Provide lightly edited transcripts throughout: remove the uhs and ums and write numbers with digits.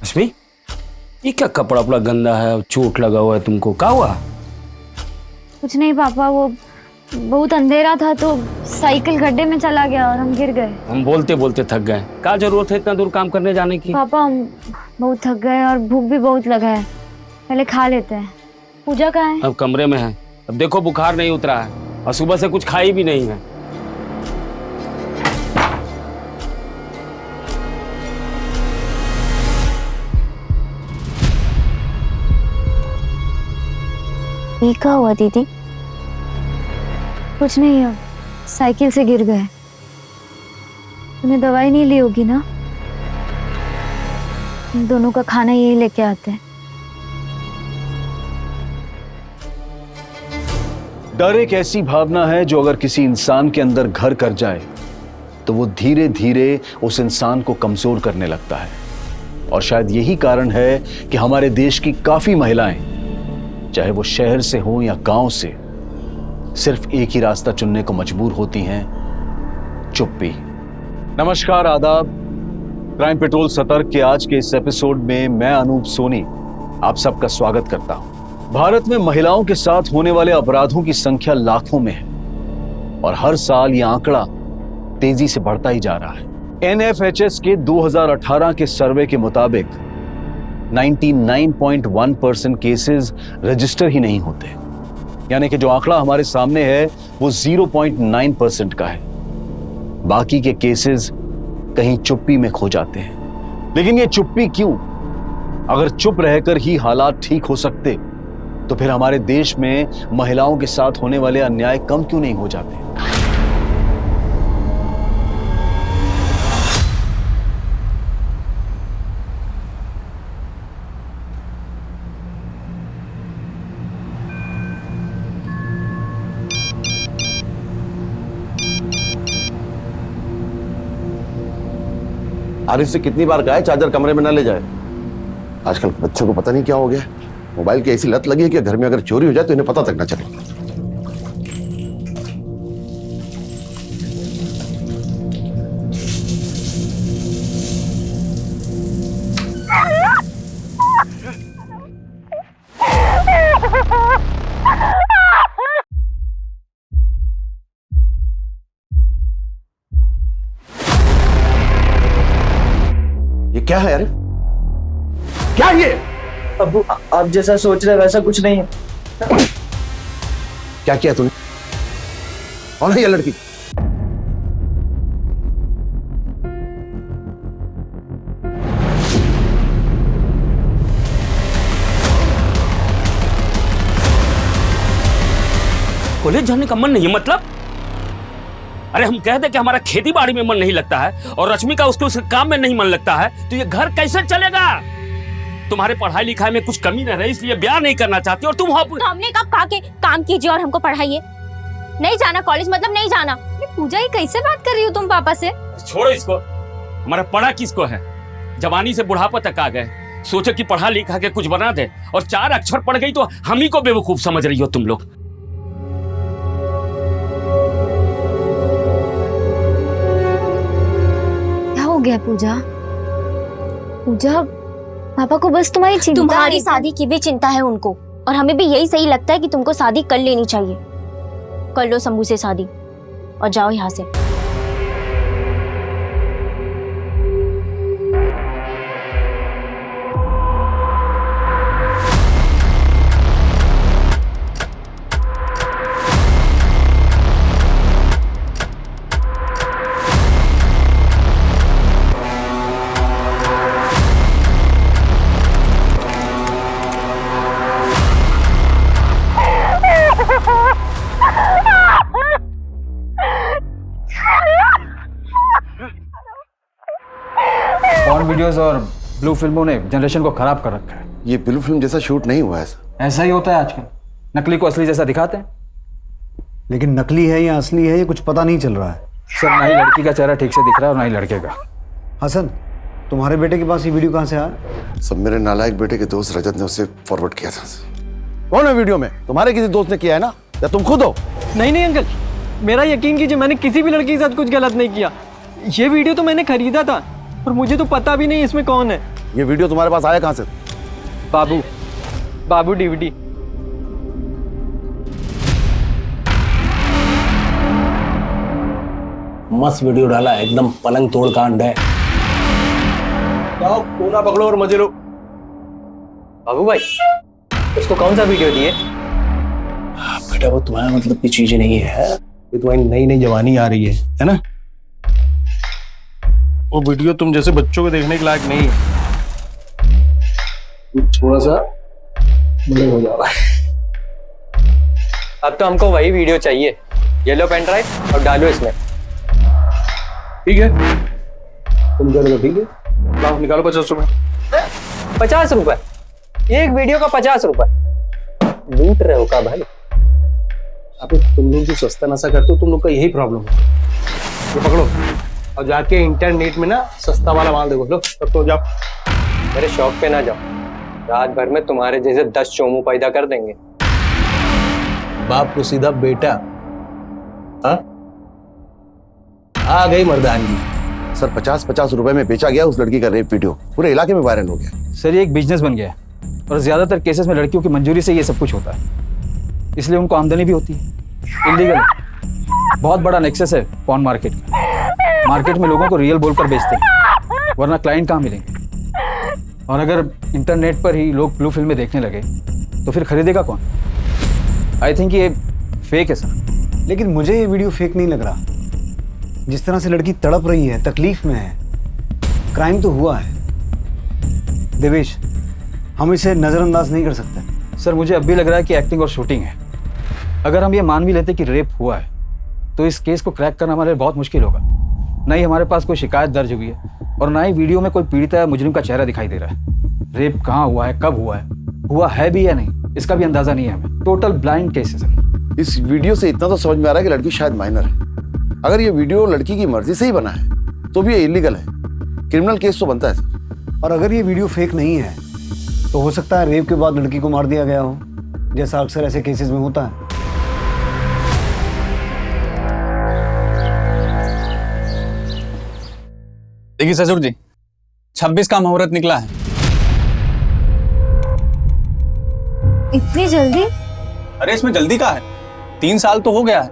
रश्मि, ये क्या कपड़ा वपड़ा गंदा है, चोट लगा हुआ है तुमको, क्या हुआ? कुछ नहीं पापा, वो बहुत अंधेरा था तो साइकिल गड्ढे में चला गया और हम गिर गए। हम बोलते बोलते थक गए। क्या जरूरत है इतना दूर काम करने जाने की? पापा हम बहुत थक गए और भूख भी बहुत लगा है, पहले खा लेते हैं। पूजा कहाँ है? अब कमरे में है। अब देखो बुखार नहीं उतरा है और सुबह से कुछ खाई भी नहीं है। ये क्या हुआ दीदी? कुछ नहीं है, साइकिल से गिर गए। तुम्हें दवाई नहीं ली होगी ना? हम दोनों का खाना यही लेके आते हैं। डर एक ऐसी भावना है जो अगर किसी इंसान के अंदर घर कर जाए तो वो धीरे धीरे उस इंसान को कमजोर करने लगता है। और शायद यही कारण है कि हमारे देश की काफी महिलाएं, चाहे वो शहर से हो या गांव से, सिर्फ एक ही रास्ता चुनने को मजबूर होती हैं, चुप्पी। नमस्कार, आदाब। क्राइम पेट्रोल सतर्क के आज के इस एपिसोड में मैं अनूप सोनी आप सबका स्वागत करता हूं। भारत में महिलाओं के साथ होने वाले अपराधों की संख्या लाखों में है और हर साल यह आंकड़ा तेजी से बढ़ता ही जा रहा है। NFHS के 2018 के सर्वे के मुताबिक 99.1% केसेस रजिस्टर ही नहीं होते, यानी कि जो आंकड़ा हमारे सामने है वो 0.9% का है। बाकी के केसेस कहीं चुप्पी में खो जाते हैं। लेकिन ये चुप्पी क्यों? अगर चुप रहकर ही हालात ठीक हो सकते तो फिर हमारे देश में महिलाओं के साथ होने वाले अन्याय कम क्यों नहीं हो जाते? आरिफ से कितनी बार कहा है चार्जर कमरे में ना ले जाए। आजकल बच्चों को पता नहीं क्या हो गया, मोबाइल की ऐसी लत लगी है कि घर में अगर चोरी हो जाए तो इन्हें पता तक ना चले। ये क्या है आरिफ? क्या ये? अब्बू, आप जैसा सोच रहे वैसा कुछ नहीं है। क्या किया तूने? कौन है ये लड़की? कॉलेज जाने का मन नहीं है मतलब? अरे हम कहते कि हमारा खेती बाड़ी में मन नहीं लगता है और रश्मि का उसके काम में नहीं मन लगता है, तो ये घर कैसे चलेगा? तुम्हारे पढ़ाई लिखाई में कुछ कमी न रहे इसलिए ब्याह नहीं करना चाहती और तुम तो हमने कब कहा कि काम कीजिए और हमको पढ़ाइए? नहीं जाना कॉलेज मतलब नहीं जाना। ये पूजा, ये कैसे बात कर रही हो तुम पापा से? छोड़ो इसको। हमारा पढ़ा किसको है? जवानी से बुढ़ापा तक आ गए, सोचो कि पढ़ा लिखा के कुछ बना दे और 4 अक्षर पढ़ गई तो हम ही को बेवकूफ समझ रही हो तुम लोग। क्या हो गया पूजा? पूजा, पापा को बस तुम्हारी चिंता है। तुम्हारी शादी की भी चिंता है उनको और हमें भी यही सही लगता है कि तुमको शादी कर लेनी चाहिए। कर लो शंभू से शादी और जाओ यहाँ से। पॉर्न वीडियोस और ब्लू फिल्मों ने जनरेशन को खराब कर रखा है। ये ब्लू फिल्म जैसा शूट नहीं हुआ है सर। ऐसा ही होता है आजकल, नकली को असली जैसा दिखाते हैं। लेकिन नकली है या असली है ये कुछ पता नहीं चल रहा है। सर, ना ही लड़की का चेहरा ठीक से दिख रहा है और ना ही लड़के का। हसन, तुम्हारे बेटे के पास ये वीडियो कहाँ से आया? सब मेरे नालायक बेटे के दोस्त रजत ने उसे फॉरवर्ड किया था। कौन है वीडियो में? तुम्हारे किसी दोस्त ने किया है ना, या तुम खुद हो? नहीं अंकल, मेरा यकीन कीजिए, मैंने किसी भी लड़की के साथ कुछ गलत नहीं किया। ये वीडियो तो मैंने खरीदा था और मुझे तो पता भी नहीं इसमें कौन है। ये वीडियो तुम्हारे पास आया कहाँ से? बाबू डीवीडी। मस्त वीडियो डाला है, एकदम पलंग तोड़ कांड है। जाओ कोना पकड़ो और मजे लो। बाबू भाई उसको कौन सा वीडियो दिए? बेटा वो तुम्हारा मतलब की चीज नहीं है, ये तुम्हारी नई नई जवानी आ रही है ना? वो वीडियो तुम जैसे बच्चों को देखने के लायक नहीं है। थोड़ा सा बड़े हो जा रहा है। अब तो हमको वही वीडियो चाहिए, ये लो पेन ड्राइव और डालो इसमें। ठीक है तुम कह रहे हो, ठीक है लाओ निकालो 50 रुपए। 50 रुपए? एक वीडियो का 50 रुपए? लूट रहे हो का भाई? अबे तुम लोग जो सस्ता नशा करते हो, तुम लोग का यही प्रॉब्लम है। ये पकड़ो और जाके इंटरनेट में ना सस्ता वाला माल देखो। लो तब तो जाओ। मेरे शौक पे ना जाओ, रात भर में तुम्हारे जैसे 10 चोमू पैदा कर देंगे। बाप को सीधा बेटा। हाँ आ गई मर्दानगी। सर 50-50 रुपए में बेचा गया उस लड़की का रेप वीडियो, पूरे इलाके में वायरल हो गया। सर ये एक बिजनेस बन गया है और ज़्यादातर केसेस में लड़कियों की मंजूरी से ये सब कुछ होता है, इसलिए उनको आमदनी भी होती है। इलीगल है, बहुत बड़ा नेक्सस है पॉर्न मार्केट का। मार्केट में लोगों को रियल बोलकर बेचते हैं, वरना क्लाइंट कहाँ मिलेंगे। और अगर इंटरनेट पर ही लोग ब्लू फिल्में देखने लगे तो फिर खरीदेगा कौन? आई थिंक ये फेक है सर। लेकिन मुझे ये वीडियो फेक नहीं लग रहा। जिस तरह से लड़की तड़प रही है, तकलीफ में है, क्राइम तो हुआ है। देवेश हम इसे नज़रअंदाज नहीं कर सकते। सर मुझे अब भी लग रहा है कि एक्टिंग और शूटिंग है। अगर हम ये मान भी लेते कि रेप हुआ है तो इस केस को क्रैक करना हमारे लिए बहुत मुश्किल होगा। ना ही हमारे पास कोई शिकायत दर्ज हुई है और ना ही वीडियो में कोई पीड़िता या मुजरिम का चेहरा दिखाई दे रहा है। रेप कहाँ हुआ है, कब हुआ है भी या नहीं, इसका भी अंदाजा नहीं है हमें। टोटल ब्लाइंड केस है सर। इस वीडियो से इतना तो समझ में आ रहा है कि लड़की शायद माइनर है। अगर ये वीडियो लड़की की मर्जी से ही बना है तो भी ये इलीगल है, क्रिमिनल केस तो बनता है सर। और अगर ये वीडियो फेक नहीं है तो हो सकता है रेप के बाद लड़की को मार दिया गया हो, जैसा अक्सर ऐसे केसेस में होता है। देखिए ससुर जी, 26 का मुहूर्त निकला है। इतनी जल्दी? अरे इसमें जल्दी का है, 3 साल तो हो गया है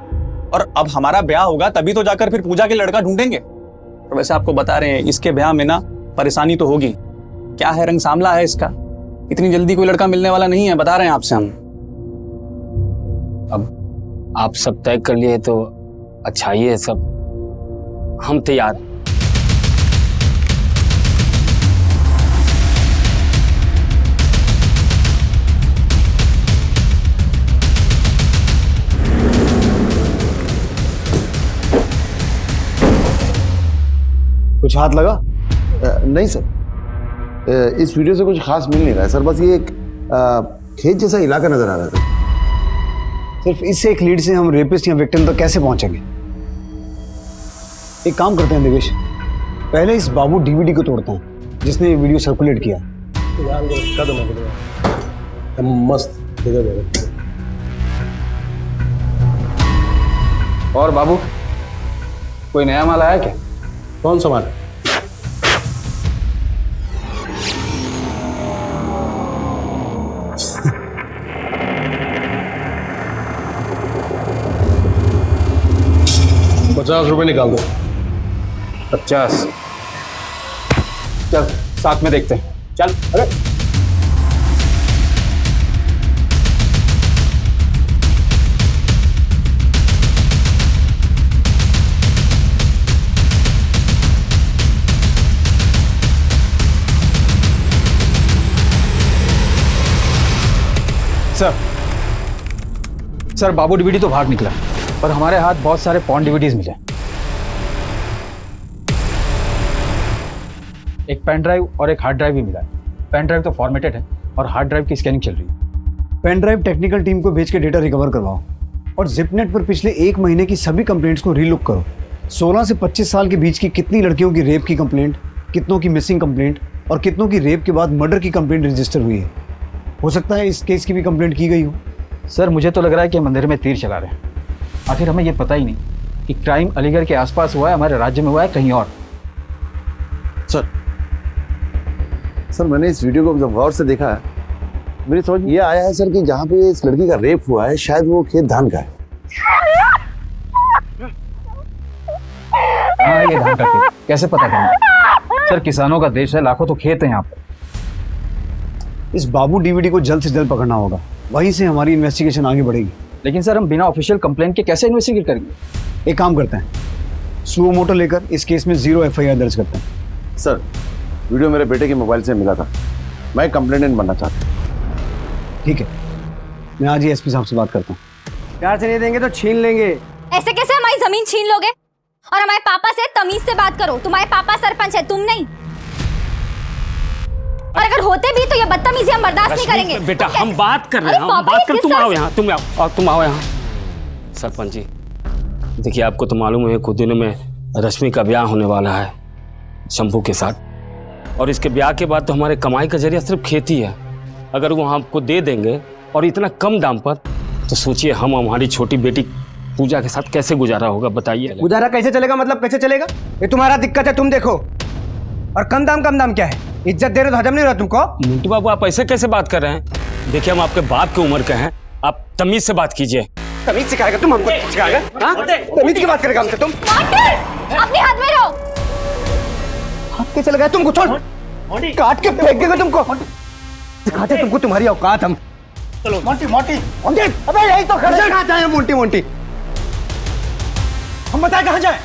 और अब हमारा ब्याह होगा तभी तो जाकर फिर पूजा के लड़का ढूंढेंगे। और वैसे आपको बता रहे हैं इसके ब्याह में ना परेशानी तो होगी। क्या है, रंग सांवला है इसका, इतनी जल्दी कोई लड़का मिलने वाला नहीं है, बता रहे हैं आपसे हम। अब आप सब तय कर लिए तो अच्छा ही है सब, हम तैयार हैं। कुछ हाथ लगा? नहीं सर, इस वीडियो से कुछ खास मिल नहीं रहा है सर। बस ये एक खेत जैसा इलाका नजर आ रहा था। सिर्फ इससे एक लीड से हम रेपिस्ट या विक्टिम तक कैसे पहुंचेंगे? एक काम करते हैं देवेश, पहले इस बाबू डीवीडी को तोड़ते हैं जिसने ये वीडियो सर्कुलेट किया। मस्त और बाबू कोई नया माल आया क्या? कौन सा माल? ₹50 निकाल दो। 50? चल साथ में देखते हैं, चल। अरे सर बाबू डीवीडी तो बाहर निकला और हमारे हाथ बहुत सारे पॉर्न डीवीडीज मिले। एक पेन ड्राइव और एक हार्ड ड्राइव भी मिला है। पेन ड्राइव तो फॉर्मेटेड है और हार्ड ड्राइव की स्कैनिंग चल रही है। पेन ड्राइव टेक्निकल टीम को भेज के डेटा रिकवर करवाओ और जिपनेट पर पिछले 1 महीने की सभी कंप्लेंट्स को रीलुक करो। 16 से 25 साल के बीच की कितनी लड़कियों की रेप की कंप्लेंट, कितनों की मिसिंग कंप्लेंट और कितनों की रेप के बाद मर्डर की कंप्लेंट रजिस्टर हुई है। हो सकता है इस केस की भी कंप्लेंट की गई हो। सर मुझे तो लग रहा है कि मंदिर में तीर चला रहे हैं। आखिर हमें यह पता ही नहीं कि क्राइम अलीगढ़ के आसपास हुआ है, हमारे राज्य में हुआ है, कहीं और। सर सर मैंने इस वीडियो को जब गौर से देखा है मेरी समझ में ये आया है सर कि जहाँ पे इस लड़की का रेप हुआ है शायद वो खेत धान का है। हाँ ये धान का खेत कैसे पता करेंगे सर, किसानों का देश है, लाखों तो खेत हैं यहाँ पर। इस बाबू डीवीडी को जल्द से जल्द पकड़ना होगा, वहीं से हमारी इन्वेस्टिगेशन आगे बढ़ेगी। लेकिन सर हम बिना ऑफिशियल कंप्लेंट के कैसे इन्वेस्टिगेट करेंगे? एक काम करते हैं, सुओ मोटो लेकर इस केस में 0 FIR दर्ज करते हैं। सर वीडियो मेरे बेटे के मोबाइल से मिला था, मैं कंप्लेनेंट बनना चाहता हूँ। ठीक है, मैं आज ही एसपी साहब से बात करता हूँ। प्यार से नहीं देंगे तो छीन लेंगे। ऐसे कैसे हमारी जमीन छीन लोगे? और हमारे पापा से तमीज से बात करो, तुम्हारे पापा सरपंच है, तुम नहीं। और अगर होते भी तो ये बदतमीजी हम बर्दाश्त नहीं करेंगे। बेटा हम बात कर रहे हैं, हम बात कर, तुम आओ यहाँ, तुम आओ यहाँ। सरपंच जी देखिए, आपको तो मालूम है कुछ दिनों में रश्मि का ब्याह होने वाला है शंभू के साथ, और इसके ब्याह के बाद तो हमारे कमाई का जरिया सिर्फ खेती है। अगर वो हमको दे देंगे और इतना कम दाम पर, तो सोचिए हम हमारी छोटी बेटी पूजा के साथ कैसे गुजारा होगा, बताइए। गुजारा कैसे चलेगा? मतलब कैसे चलेगा? ये तुम्हारा दिक्कत है, तुम देखो। और कम दाम क्या है? इज्जत दे रहे तो हजम नहीं रहा तुमको? मिंटू बाबू आप ऐसे कैसे बात कर रहे हैं? देखिए हम आपके बाप की उम्र के हैं, आप तमीज से बात कीजिए। तमीज सिखाएगा तुम हमको? सिखाएगा? तमीज की बात करेगा हमसे तुम? अपने हाथ में रहो। हाथ कैसे लगाया तुमको? छोड़, काट के फेंक देगा तुमको। सिखाते तुमको तुम्हारी औकात हम। चलो मोंटी मोंटी मोंटी, अबे यही तो खर्चा कहाँ जाए मोंटी मोंटी? हम बताए कहाँ जाए?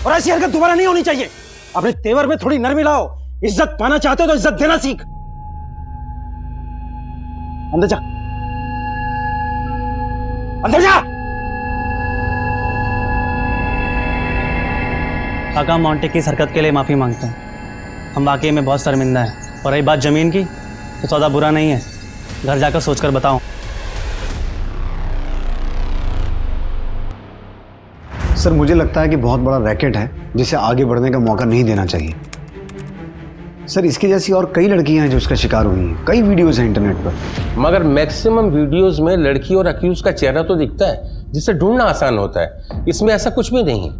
और ऐसी हरकत दोबारा नहीं होनी चाहिए। अपने तेवर में थोड़ी नरमी लाओ। इज्जत पाना चाहते हो तो इज्जत देना सीख। अंदर जा, अंदर जा। काका मोंटी की इस हरकत के लिए माफी मांगता हूँ। हम वाकई में बहुत शर्मिंदा है। और रही बात जमीन की, तो सौदा बुरा नहीं है, घर जाकर सोचकर बताऊं। सर मुझे लगता है कि बहुत बड़ा रैकेट है जिसे आगे बढ़ने का मौका नहीं देना चाहिए। सर इसकी जैसी और कई लड़कियां हैं जो इसका शिकार हुई हैं, कई वीडियोस हैं इंटरनेट पर। मगर मैक्सिमम वीडियोस में लड़की और अक्यूज का चेहरा तो दिखता है, जिसे ढूंढना आसान होता है। इसमें ऐसा कुछ भी नहीं,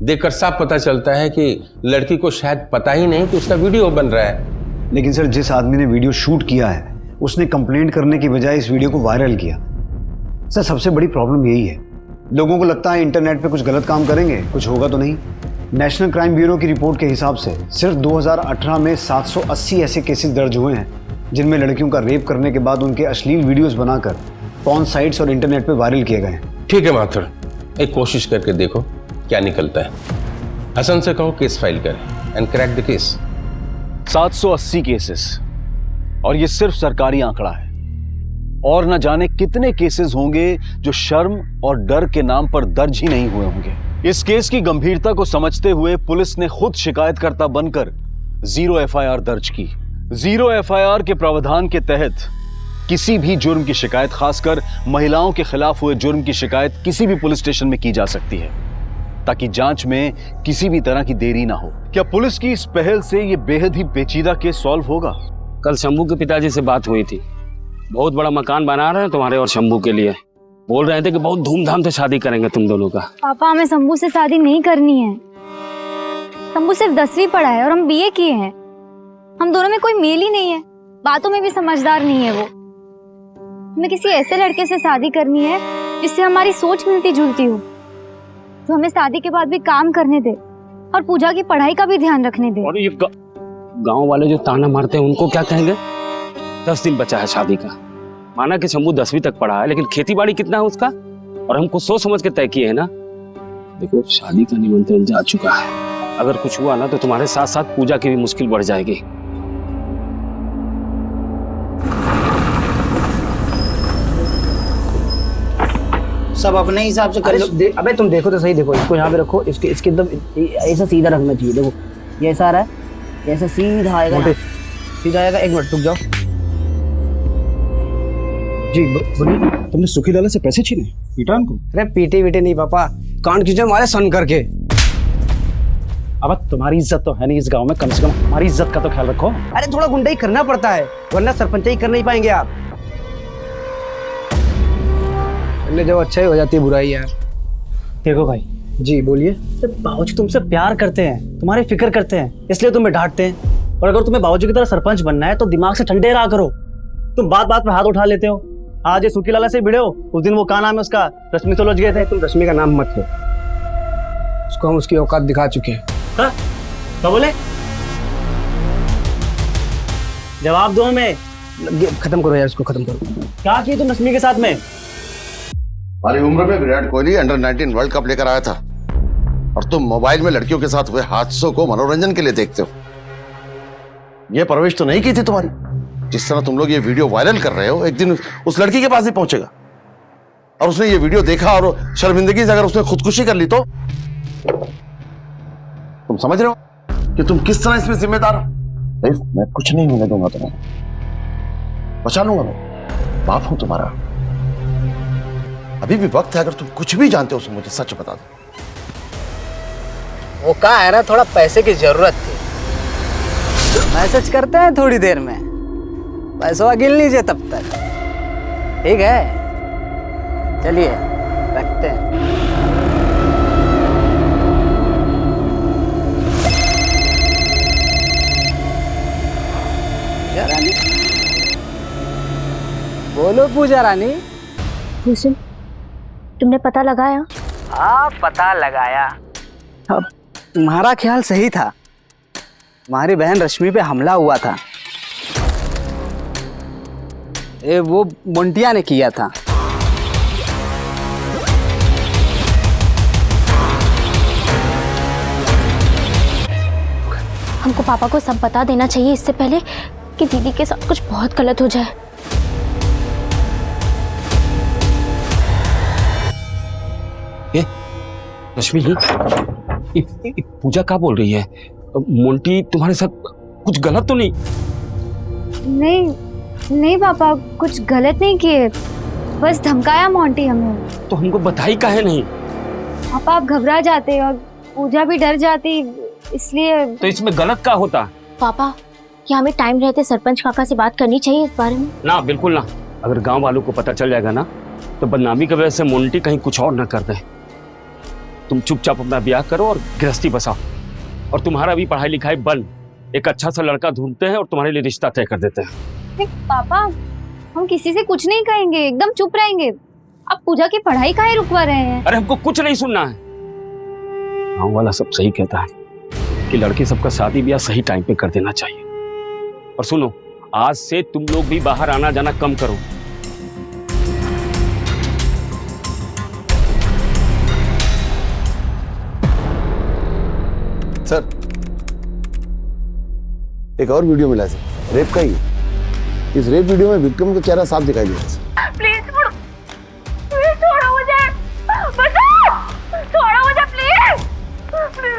देखकर साफ पता चलता है कि लड़की को शायद पता ही नहीं कि उसका वीडियो बन रहा है। लेकिन सर जिस आदमी ने वीडियो शूट किया है उसने कंप्लेंट करने की बजाय इस वीडियो को वायरल किया। सर सबसे बड़ी प्रॉब्लम यही है, लोगों को लगता है इंटरनेट पे कुछ गलत काम करेंगे कुछ होगा तो नहीं। नेशनल क्राइम ब्यूरो की रिपोर्ट के हिसाब से सिर्फ 2018 में 780 ऐसे केसेस दर्ज हुए हैं जिनमें लड़कियों का रेप करने के बाद उनके अश्लील वीडियोस बनाकर पॉर्न साइट्स और इंटरनेट पे वायरल किए गए हैं। ठीक है माथुर, एक कोशिश करके देखो क्या निकलता है। हसन से कहो केस फाइल करें and crack the case. 780 cases, और ये सिर्फ सरकारी आंकड़ा है, और न जाने कितने केसेस होंगे जो शर्म और डर के नाम पर दर्ज ही नहीं हुए होंगे। इस केस की गंभीरता को समझते हुए पुलिस ने खुद शिकायतकर्ता बनकर 0 FIR दर्ज की। 0 FIR के प्रावधान के तहत किसी भी जुर्म की शिकायत, खासकर महिलाओं के खिलाफ हुए जुर्म की शिकायत किसी भी पुलिस स्टेशन में की जा सकती है, ताकि जांच में किसी भी तरह की देरी ना हो। क्या पुलिस की इस पहल से ये बेहद ही पेचीदा केस सॉल्व होगा? कल शंभू के पिताजी से बात हुई थी, बहुत बड़ा मकान बना रहे हैं तुम्हारे और शंभू के लिए। बोल रहे थे कि बहुत धूमधाम से शादी करेंगे तुम दोनों का। पापा हमें शंभू से शादी नहीं करनी है। शंभू सिर्फ 10वीं पढ़ा है और हम BA किए हैं। हम दोनों में कोई मेल ही नहीं है, बातों में भी समझदार नहीं है वो। हमें किसी ऐसे लड़के से शादी करनी है जिससे हमारी सोच मिलती जुलती हो, जो हमें शादी के बाद भी काम करने दे और पूजा की पढ़ाई का भी ध्यान रखने दे। और ये गांव वाले जो ताना मारते हैं उनको क्या कहेंगे? 10 दिन बचा है शादी का। माना कि शंभू 10वीं तक पढ़ा है, लेकिन खेती बाड़ी कितना है उसका, और हम कुछ सोच समझ के तय किए है ना। देखो शादी का निमंत्रण जा चुका है, अगर कुछ हुआ ना तो तुम्हारे साथ साथ पूजा की भी मुश्किल बढ़ जाएगी। सब अपने हिसाब से कर लो। अबे तुम देखो तो सही, देखो इसको यहाँ पे रखो, इसके एकदम ऐसा सीधा रखना चाहिए। देखो ये ऐसा आ रहा है, ऐसा सीधा आएगा, सीधा आएगा। एक मिनट रुक जाओ जी, बोलिए। तुमने सुखी लाला से पैसे छीने, पीटा उनको? अरे पीटे वीटे नहीं पापा, कान खींचे हमारे सन करके। अब तुम्हारी इज्जत तो है नहीं इस गांव में, कम से कम हमारी इज्जत का तो ख्याल रखो। अरे थोड़ा गुंडाई करना पड़ता है, वरना सरपंचाई कर नहीं पाएंगे आप। जो अच्छा ही हो जाती है बुराई यार। देखो भाई जी बोलिए। बाबूजी तुमसे प्यार करते हैं, तुम्हारी फिक्र करते हैं, इसलिए तुम्हें डांटते हैं। और अगर तुम्हें बाबूजी की तरह सरपंच बनना है तो दिमाग से ठंडे रहा करो। तुम बात बात पे हाथ उठा लेते हो। आज ये सुखी लाला से भिड़े हो, उस दिन वो क्या नाम है उसका, रश्मि से उलझ गए थे। तुम रश्मि का नाम मत लो, उसको हम उसकी औकात दिखा चुके हैं। हाँ? क्या बोले? जवाब दो हमें। खत्म करो यार, इसको खत्म करो। क्या किए तुम रश्मि के साथ में? हमारी उम्र में Virat Kohli under 19 world cup लेकर आया था और तुम मोबाइल में लड़कियों के साथ हुए हादसों को मनोरंजन के लिए देखते हो। यह परवरिश तो नहीं की थी तुम्हारी। जिस तरह तुम लोग ये वीडियो वायरल कर रहे हो, एक दिन उस लड़की के पास ही पहुंचेगा और उसने ये वीडियो देखा और शर्मिंदगी से अगर उसने खुदकुशी कर ली तो तुम समझ रहे हो कि तुम किस तरह इसमें जिम्मेदार हो। मैं कुछ नहीं होने दूंगा तुम्हें, बचा लूंगा। मैं बाप हूं तुम्हारा। अभी भी वक्त है, अगर तुम कुछ भी जानते हो तो मुझे सच बता दो। वो क्या है ना, थोड़ा पैसे की जरूरत थी। मैसेज करते हैं थोड़ी देर में, पैसा गिन लीजिए तब तक। ठीक है, चलिए रखते हैं। पूजा रानी, बोलो पूजा रानी। भूषण, तुमने पता लगाया? हाँ, पता लगाया। अब तुम्हारा ख्याल सही था, तुम्हारी बहन रश्मि पे हमला हुआ था। वो मुंटिया ने किया था। हमको पापा को सब बता देना चाहिए इससे पहले कि दीदी के साथ कुछ बहुत गलत हो जाए। ये रश्मि, पूजा क्या बोल रही है? मोंटी तुम्हारे साथ कुछ गलत तो नहीं? नहीं पापा, कुछ गलत नहीं किए, बस धमकाया मोंटी हमें। तो हमको बताई काहे नहीं? पापा आप घबरा जाते और पूजा भी डर जाती, इसलिए। तो इसमें गलत क्या होता? पापा, क्या हमें टाइम रहते सरपंच काका से बात करनी चाहिए इस बारे में? ना, बिल्कुल ना। अगर गांव वालों को पता चल जाएगा ना तो बदनामी की वजह से मोंटी कहीं कुछ और ना कर दे। तुम चुपचाप अपना ब्याह करो और गृहस्थी बसाओ, और तुम्हारा भी पढ़ाई लिखाई बंद। एक अच्छा सा लड़का ढूंढते हैं और तुम्हारे लिए रिश्ता तय कर देते हैं। पापा, हम किसी से कुछ नहीं कहेंगे, एकदम चुप रहेंगे। आप पूजा की पढ़ाई काहे रुकवा रहे हैं? अरे हमको कुछ नहीं सुनना है। गाँव वाला सब सही कहता है कि लड़की सबका शादी ब्याह सही टाइम पे कर देना चाहिए। और सुनो, आज से तुम लोग भी बाहर आना जाना कम करो। सर, एक और वीडियो मिला है सर, रेप का ही। इस रेप वीडियो में विक्रम का चेहरा साफ दिखाई दे रहा है। प्लीज छोड़ो, मुझे, बचाओ, छोड़ो मुझे प्लीज,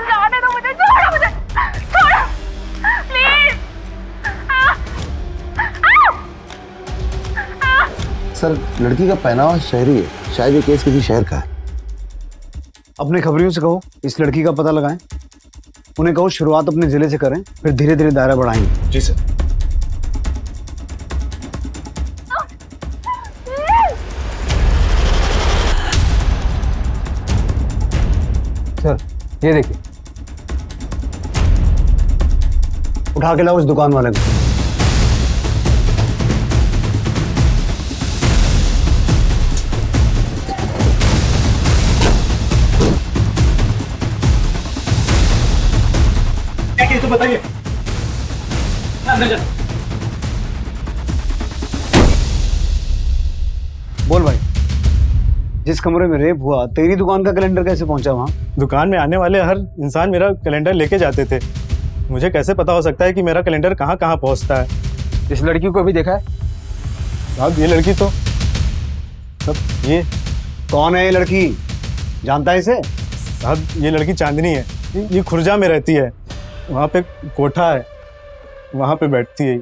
जाने दो मुझे, छोड़ो मुझे, छोड़ो प्लीज। सर, लड़की का पहनावा शहरी है, शायद ये केस किसी शहर का है। अपने खबरियों से कहो इस लड़की का पता लगाएं। उन्हें कहो शुरुआत अपने जिले से करें, फिर धीरे धीरे दायरा बढ़ाएंगे। जी सर। सर, ये देखिए, उठा के लाओ इस दुकान वाले को। तो बताइए। बोल भाई, जिस कमरे में रेप हुआ, तेरी दुकान का कैलेंडर कैसे पहुंचा वहां? दुकान में आने वाले हर इंसान मेरा कैलेंडर लेके जाते थे। मुझे कैसे पता हो सकता है कि मेरा कैलेंडर कहाँ कहाँ पहुंचता है? इस लड़की को भी देखा है? साहब, ये लड़की तो सब ये कौन है ये लड़की? जानता है इसे? साहब, ये लड़की चांदनी है। ये खुर्जा में रहती है, वहाँ पे कोठा है, वहाँ पे बैठती है।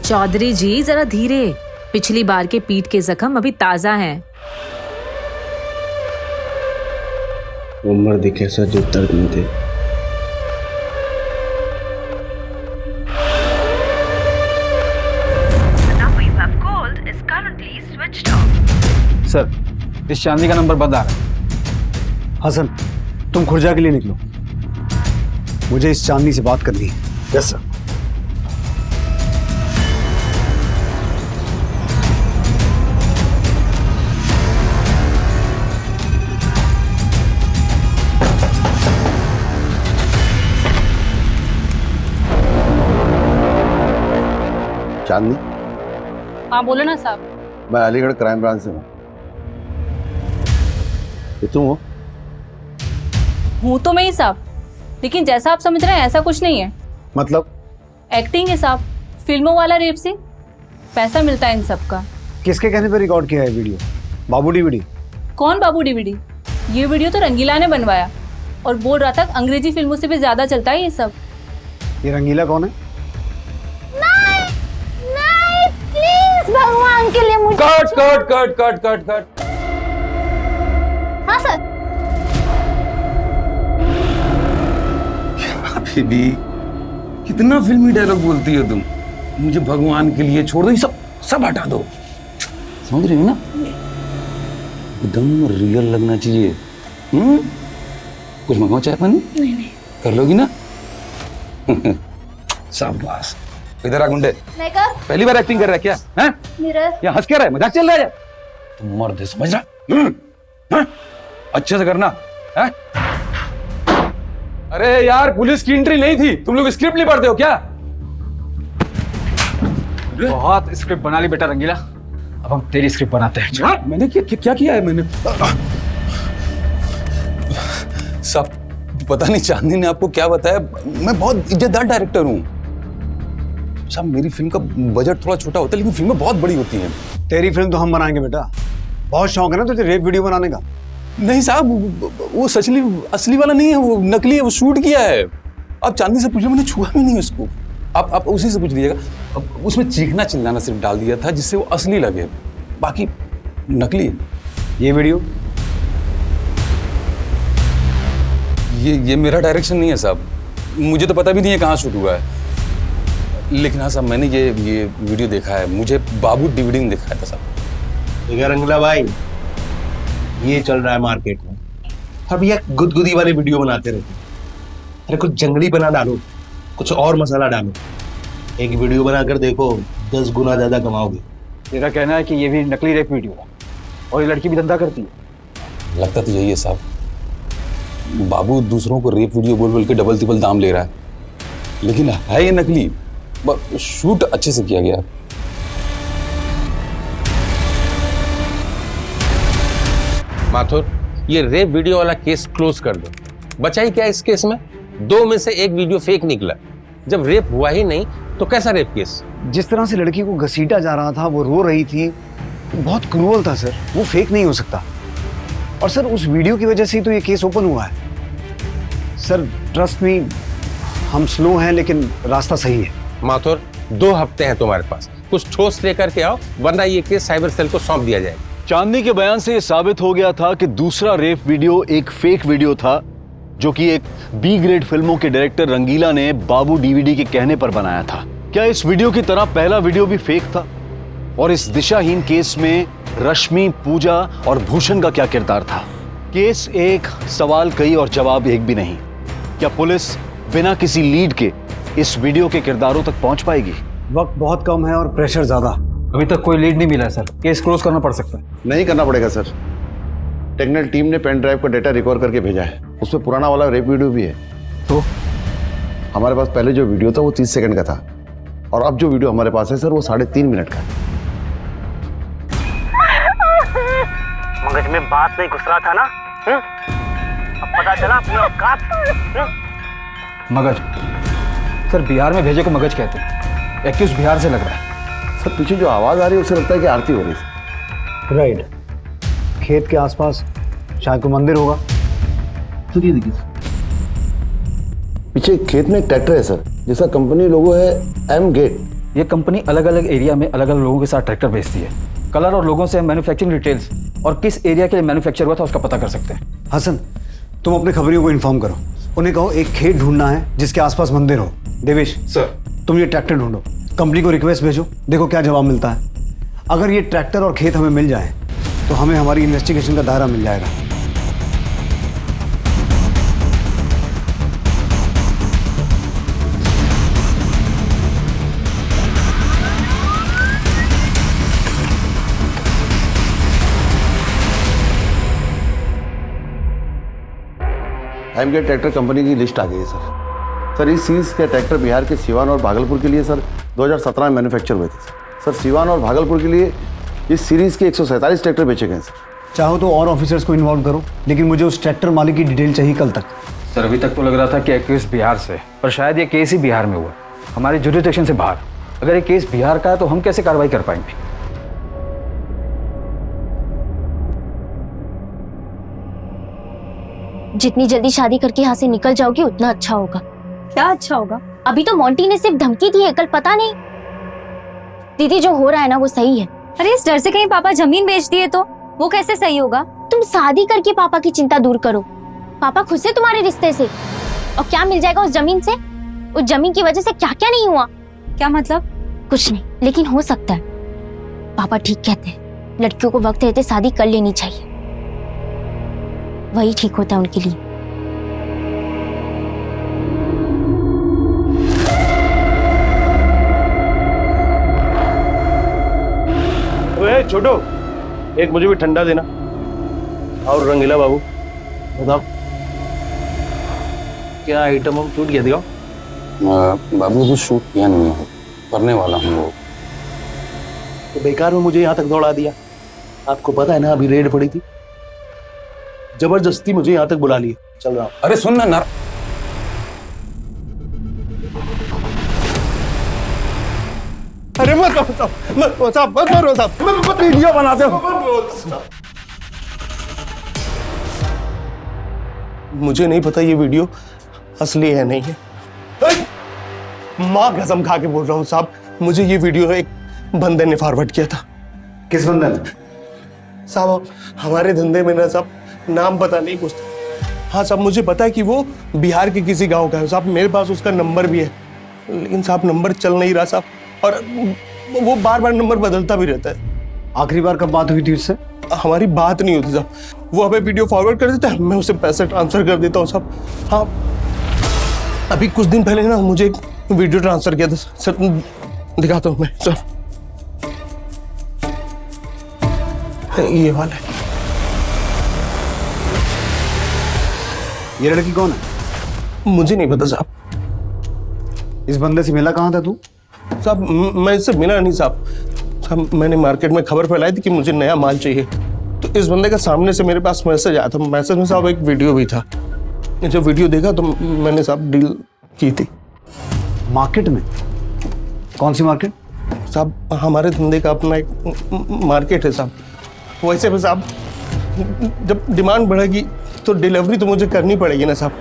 चौधरी जी, जरा धीरे। पिछली बार के पीठ के जख्म अभी ताजा हैं। वो मर्द कैसा जो दर्द में थे। सर, इस चांदी का नंबर बंद आ रहा है। हसन, तुम खुर्जा के लिए निकलो, मुझे इस चांदनी से बात करनी है। Yes sir. चांदनी, हाँ बोलो ना साहब। मैं अलीगढ़ क्राइम ब्रांच से हूँ। ये तुम हो? हूँ तो मैं ही साहब, लेकिन जैसा आप समझ रहे हैं ऐसा कुछ नहीं है। मतलब? एक्टिंग है साहब, फिल्मों वाला रेप सीन, पैसा मिलता है इन सब का। किसके कहने पर रिकॉर्ड किया है वीडियो? बाबू डीवीडी? कौन बाबू डीवीडी? ये वीडियो तो रंगीला ने बनवाया और बोल रहा था अंग्रेजी फिल्मों से भी ज्यादा चलता है ये सब। ये रंगीला कौन है? भगवान के लिए मुझे cut cut cut cut cut cut. हाँ सर। बेबी, कितना फिल्मी डायलॉग बोलती हो तुम। मुझे भगवान के लिए छोड़ दो, ये सब सब हटा दो। समझ रही हो ना? एकदम रियल लगना चाहिए। कुछ मंगाओ चाय पानी? नहीं। कर लोगी ना? शाबाश। इधर आ गुंडे। मेकअप? पहली बार एक्टिंग कर रहा है क्या? हैं? मिरर? यहाँ हंस क्या रहा है? मजाक चल रहा है? तुम मर्द है, समझ रहा? अच्छे से करना है? अरे यार, पुलिस की एंट्री नहीं थी। तुम लोग स्क्रिप्ट नहीं पढ़ते हो क्या? बहुत स्क्रिप्ट बना ली बेटा रंगीला, अब हम तेरी स्क्रिप्ट बनाते हैं। मैंने क्या किया है मैंने? सब पता नहीं चांदनी ने आपको क्या बताया। मैं बहुत इज्जतदार डायरेक्टर हूँ साहब। मेरी फिल्म का बजट थोड़ा छोटा होता है, लेकिन फिल्में बहुत बड़ी होती हैं। तेरी फिल्म तो हम बनाएंगे बेटा। बहुत शौक है ना तुझे रेप वीडियो बनाने का? नहीं साहब, वो सचली असली वाला नहीं है, वो नकली है, वो शूट किया है। आप चांदनी से पूछ लो, मैंने छुआ भी नहीं उसको। आप उसी से पूछ लीजिएगा। अब उसमें चीखना चिल्लाना सिर्फ डाल दिया था जिससे वो असली लगे, बाकी नकली है। ये वीडियो? ये मेरा डायरेक्शन नहीं है साहब। मुझे तो पता भी नहीं है कहाँ शूट हुआ है। लेकिन हाँ साहब, मैंने ये वीडियो देखा है। मुझे बाबू डीवीडी में दिखाया था साहब। देखा रंगला भाई, ये चल रहा है मार्केट में। अब ये गुदगुदी वाले वीडियो बनाते रहते हैं। अरे कुछ जंगली बना डालो, कुछ और मसाला डालो। एक वीडियो बनाकर देखो, 10 गुना ज्यादा कमाओगे। तेरा कहना है कि ये भी नकली रेप वीडियो है और ये लड़की भी धंधा करती है? लगता तो यही है साहब। बाबू दूसरों को रेप वीडियो बोल बोल के डबल तिबल दाम ले रहा है, लेकिन है ये नकली। शूट अच्छे से किया गया। माथुर, ये रेप वीडियो वाला केस क्लोज कर दो। बचा ही क्या इस केस में? 2 में से 1 वीडियो फेक निकला। जब रेप हुआ ही नहीं तो कैसा रेप केस? जिस तरह से लड़की को घसीटा जा रहा था, वो रो रही थी, बहुत क्रूअल था सर। वो फेक नहीं हो सकता। और सर उस वीडियो की वजह से ही तो ये केस ओपन हुआ है। सर ट्रस्ट मी, हम स्लो हैं लेकिन रास्ता सही है। माथुर, 2 हफ्ते हैं तुम्हारे पास, कुछ ठोस लेकर के आओ, वरना ये केस साइबर सेल को सौंप दिया जाएगा। चांदनी के बयान से यह साबित हो गया था कि दूसरा रेप वीडियो एक फेक वीडियो था, जो कि एक बी ग्रेड फिल्मों के डायरेक्टर रंगीला ने बाबू डीवीडी के कहने पर बनाया था। क्या इस वीडियो की तरह पहला वीडियो भी फेक था? और इस दिशाहीन केस में रश्मि, पूजा और भूषण का क्या किरदार था? केस एक, सवाल कई और जवाब एक भी नहीं। क्या पुलिस बिना किसी लीड के इस वीडियो के किरदारों तक पहुंच पाएगी? वक्त बहुत कम है और प्रेशर ज्यादा। अभी तक कोई लीड नहीं मिला है सर। केस क्लोज करना पड़ सकता है। नहीं करना पड़ेगा सर। टेक्निकल टीम ने पेन ड्राइव का डेटा रिकवर करके भेजा है। उसमें पुराना वाला रेप वीडियो भी है। तो हमारे पास पहले जो वीडियो था वो 30 सेकंड का था, और अब जो वीडियो हमारे पास है सर वो 3.5 मिनट का है। मगज में बात नहीं घुस रहा था ना? अब पता चला अपनी औकात। मगज? सर बिहार में भेजे को मगज कहते हैं। एक्यूज बिहार से लग रहा है। सर पीछे जो आवाज आ रही है उससे लगता है कि आरती हो रही है। राइट। खेत के आसपास शायद कोई मंदिर होगा। तो ये देखिए, पीछे खेत में एक ट्रैक्टर है सर, जिसका कंपनी लोगो है एम गेट। ये कंपनी अलग अलग एरिया में अलग अलग लोगों के साथ ट्रैक्टर बेचती है। कलर और लोगों से हम मैन्युफैक्चरिंग डिटेल्स और किस एरिया के लिए मैन्युफैक्चर हुआ था उसका पता कर सकते हैं। हसन, तुम अपने खबरियों को इन्फॉर्म करो, उन्हें कहो एक खेत ढूंढना है जिसके आसपास मंदिर हो। देवेश सर, तुम ये ट्रैक्टर ढूंढो, कंपनी को रिक्वेस्ट भेजो, देखो क्या जवाब मिलता है। अगर ये ट्रैक्टर और खेत हमें मिल जाए तो हमें हमारी इन्वेस्टिगेशन का दायरा मिल जाएगा। एमगेट ट्रैक्टर कंपनी की लिस्ट आ गई है सर। इस सीरीज के ट्रैक्टर बिहार के सिवान और भागलपुर के लिए सर 2017 में मैन्युफैक्चर हुए थे सर। सिवान और भागलपुर के लिए इस सीरीज के 147 ट्रैक्टर बेचे गए सर। चाहो तो और ऑफिसर्स को इन्वॉल्व करो, लेकिन मुझे उस ट्रैक्टर मालिक की डिटेल चाहिए कल तक। सर अभी तक तो लग रहा था कि केस बिहार से, पर शायद ये केस ही बिहार में हुआ, हमारे जुरिडिक्शन से बाहर। अगर ये केस बिहार का है तो हम कैसे कार्रवाई कर पाएंगे? जितनी जल्दी शादी करके यहाँ से निकल जाओगी उतना अच्छा होगा। क्या अच्छा होगा? अभी तो मोंटी ने सिर्फ धमकी दी है, कल पता नहीं। दीदी जो हो रहा है ना वो सही है। अरे इस डर से कहीं पापा जमीन बेच दिए तो वो कैसे सही होगा? तुम शादी करके पापा की चिंता दूर करो। पापा खुश है तुम्हारे रिश्ते से, और क्या मिल जाएगा उस जमीन से? उस जमीन की वजह से क्या क्या नहीं हुआ। क्या मतलब? कुछ नहीं, लेकिन हो सकता है। पापा ठीक कहते हैं, लड़कियों को वक्त रहते शादी कर लेनी चाहिए, वही ठीक होता है उनके लिए। ओए छोटो, एक मुझे भी ठंडा देना। और रंगीला बाबू बताओ क्या आइटम हम शूट किया? दिखाओ। बाबू अभी शूट किया नहीं है, करने वाला हूँ वो। तो बेकार में मुझे यहाँ तक दौड़ा दिया। आपको पता है ना अभी रेड पड़ी थी, जबरदस्ती मुझे यहाँ तक बुला लिया। चल रहा हूँ। अरे सुन ना नर, अरे मत मारो साहब, मत वीडियो बनाते हो। मुझे नहीं पता ये वीडियो असली है नहीं है। माँ कसम खा के बोल रहा हूँ साहब, मुझे ये वीडियो एक बंदे ने फॉरवर्ड किया था। किस बंदे ने? साहब हमारे धंधे में ना साहब नाम पता नहीं कुछ। हाँ साहब मुझे पता है कि वो बिहार के किसी गांव का है साहब, मेरे पास उसका नंबर भी है, लेकिन साहब नंबर चल नहीं रहा साहब, और वो बार बार नंबर बदलता भी रहता है। आखिरी बार कब बात हुई थी उससे? हमारी बात नहीं होती साहब, वो हमें वीडियो फॉरवर्ड कर देता है, मैं उसे पैसे ट्रांसफर कर देता हूँ साहब। हाँ अभी कुछ दिन पहले ना मुझे एक वीडियो ट्रांसफर किया था सर, दिखाता हूँ मैं सर, ये वाला है। ये लड़की कौन है? मुझे नहीं पता साहब। इस बंदे से मिला कहाँ था तू? साहब मैं इससे मिला नहीं साहब। साहब मैंने मार्केट में खबर फैलाई थी कि मुझे नया माल चाहिए, तो इस बंदे का सामने से मेरे पास मैसेज आया था। मैसेज में साहब एक वीडियो भी था। जब वीडियो देखा तो मैंने साहब डील की थी। मार्केट में? कौन सी मार्केट? साहब हमारे धंधे का अपना एक मार्केट है साहब। वैसे भी साहब जब डिमांड बढ़ेगी तो डिलीवरी तो मुझे करनी पड़ेगी ना साहब।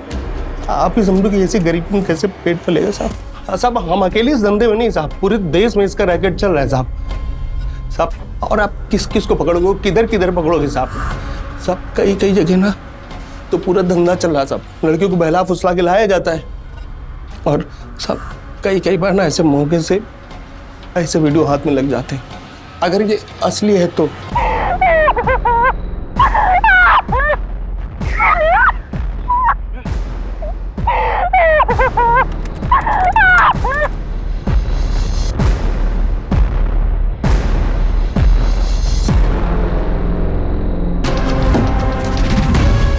आप ही समझो कि ऐसे गरीब में कैसे पेट पलेगा साहब। साहब हम अकेले इस धंधे में नहीं साहब, पूरे देश में इसका रैकेट चल रहा है साहब। साहब और आप किस किस को पकड़ोगे, किधर किधर पकड़ोगे साहब? साहब कई कई जगह ना तो पूरा धंधा चल रहा है साहब, लड़कियों को बहला फुसला के लाया जाता है, और साहब कई बार ना ऐसे मौके से ऐसे वीडियो हाथ में लग जाते हैं। अगर ये असली है तो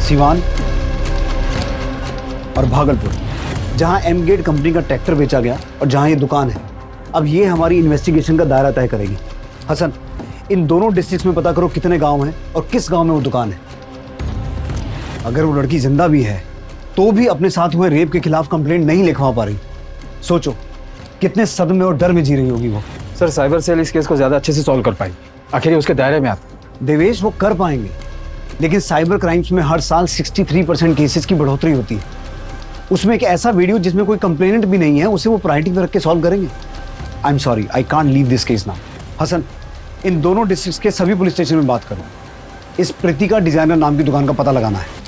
सिवान और भागलपुर, जहां एमगेट कंपनी का ट्रैक्टर बेचा गया और जहां ये दुकान है, अब ये हमारी इन्वेस्टिगेशन का दायरा तय करेगी। हसन, इन दोनों डिस्ट्रिक्ट्स में पता करो कितने गांव हैं और किस गांव में वो दुकान है। अगर वो लड़की जिंदा भी है तो भी अपने साथ हुए रेप के खिलाफ कंप्लेंट नहीं लिखवा पा रही। सोचो कितने सदमे और डर में जी रही होगी वो। सर साइबर सेल इस केस को ज़्यादा अच्छे से सॉल्व कर पाएगी, आखिर ये उसके दायरे में आता। देवेश वो कर पाएंगे, लेकिन साइबर क्राइम्स में हर साल 63% केसेस की बढ़ोतरी होती है। उसमें एक ऐसा वीडियो जिसमें कोई कंप्लेनेंट भी नहीं है, उसे वो प्रायोरिटी पर रख के सॉल्व करेंगे। I am sorry, I can't leave this case now. Hasan, इन दोनों डिस्ट्रिक्ट्स के सभी पुलिस स्टेशन में बात करो। इस प्रीतिका डिजाइनर नाम की दुकान का पता लगाना है।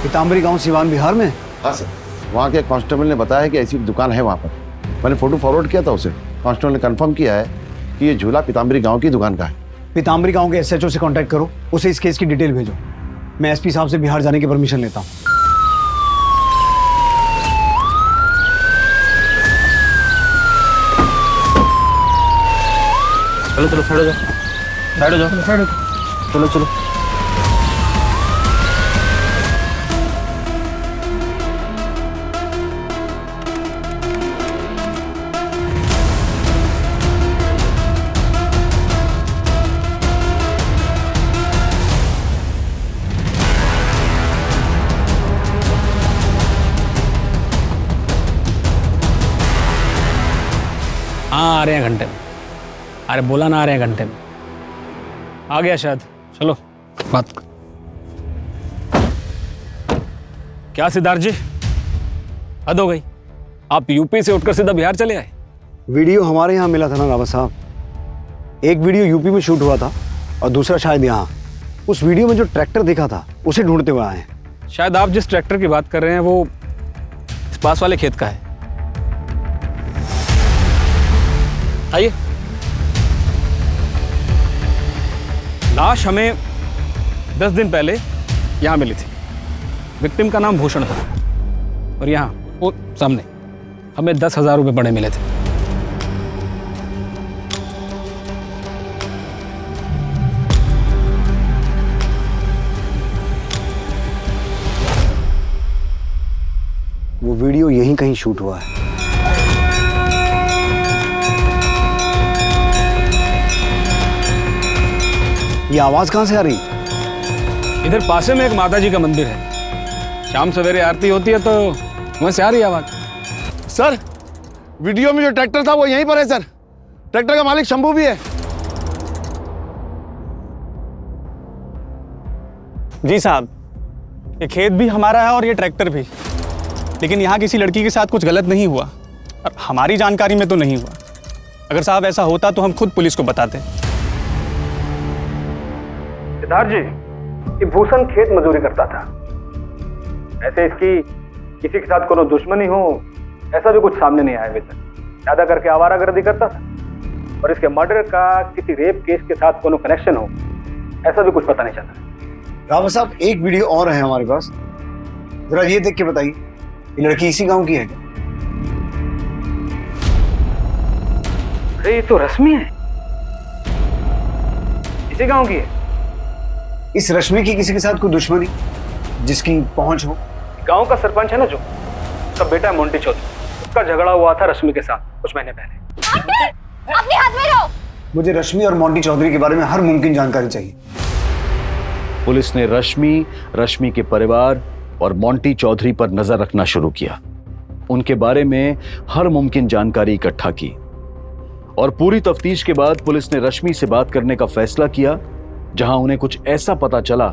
पीताम्बरी गांव सिवान बिहार में? हाँ सर, वहाँ के कांस्टेबल ने बताया कि ऐसी दुकान है वहाँ पर। मैंने फोटो फॉरवर्ड किया था उसे। कांस्टेबल ने कंफर्म किया है कि ये झूला पीताम्बरी गांव की दुकान का है। पीताम्बरी गांव के एसएचओ से कांटेक्ट करो, उसे इस केस की डिटेल भेजो। मैं एसपी साहब से बिहार जाने की परमिशन लेता हूँ। चलो चलो, साइड हो जाओ, साइड हो जाओ, साइड हो जाओ। चलो चलो। हाँ, आ रहे हैं घंटे में। अरे बोला ना, आ रहे हैं घंटे में। आ गया शायद। चलो बात। क्या सिद्धार्थ जी, हद हो गई। आप यूपी से उठकर सीधा बिहार चले आए। वीडियो हमारे यहाँ मिला था ना रावत साहब। एक वीडियो यूपी में शूट हुआ था और दूसरा शायद यहाँ। उस वीडियो में जो ट्रैक्टर देखा था उसे ढूंढते हुए आए हैं। शायद आप जिस ट्रैक्टर की बात कर रहे हैं वो इस पास वाले खेत का है। आइए। लाश हमें 10 दिन पहले यहाँ मिली थी। विक्टिम का नाम भूषण था और यहाँ वो सामने हमें 10,000 रुपये पड़े मिले थे। वो वीडियो यहीं कहीं शूट हुआ है। ये आवाज कहां से आ रही? इधर पासे में एक माता जी का मंदिर है। शाम सवेरे आरती होती है तो वहां से आ रही आवाज। सर, वीडियो में जो ट्रैक्टर था वो यहीं पर है सर। ट्रैक्टर का मालिक शंभू भी है। जी साहब, ये खेत भी हमारा है और ये ट्रैक्टर भी। लेकिन यहाँ किसी लड़की के साथ कुछ गलत नहीं हुआ और हमारी जानकारी में तो नहीं हुआ। अगर साहब ऐसा होता तो हम खुद पुलिस को बताते। सिद्धार्थ जी, ये भूषण खेत मजदूरी करता था। ऐसे इसकी किसी के साथ कोनो दुश्मनी हो ऐसा भी कुछ सामने नहीं आया अभी तक। ज्यादा करके आवारागर्दी करता था और इसके मर्डर का किसी रेप केस के साथ कोनो कनेक्शन हो ऐसा भी कुछ पता नहीं चला। रावत साहब, एक वीडियो और है हमारे पास, जरा ये देख के बताइए, ये लड़की इसी गांव की है क्या? अरे ये तो रश्मि है, इसी गांव की है। इस रश्मि की किसी के साथ कोई दुश्मनी जिसकी पहुंच हो? गांव का सरपंच है ना जो, उसका बेटा है मोंटी चौधरी, उसका झगड़ा हुआ था रश्मि के साथ कुछ महीने पहले। अपने हाथ में रहो। मुझे रश्मि और मोंटी चौधरी के बारे में हर मुमकिन जानकारी चाहिए। पुलिस ने रश्मि के परिवार और मोंटी चौधरी पर नजर रखना शुरू किया। उनके बारे में हर मुमकिन जानकारी इकट्ठा की और पूरी तफ्तीश के बाद पुलिस ने रश्मि से बात करने का फैसला किया, जहां उन्हें कुछ ऐसा पता चला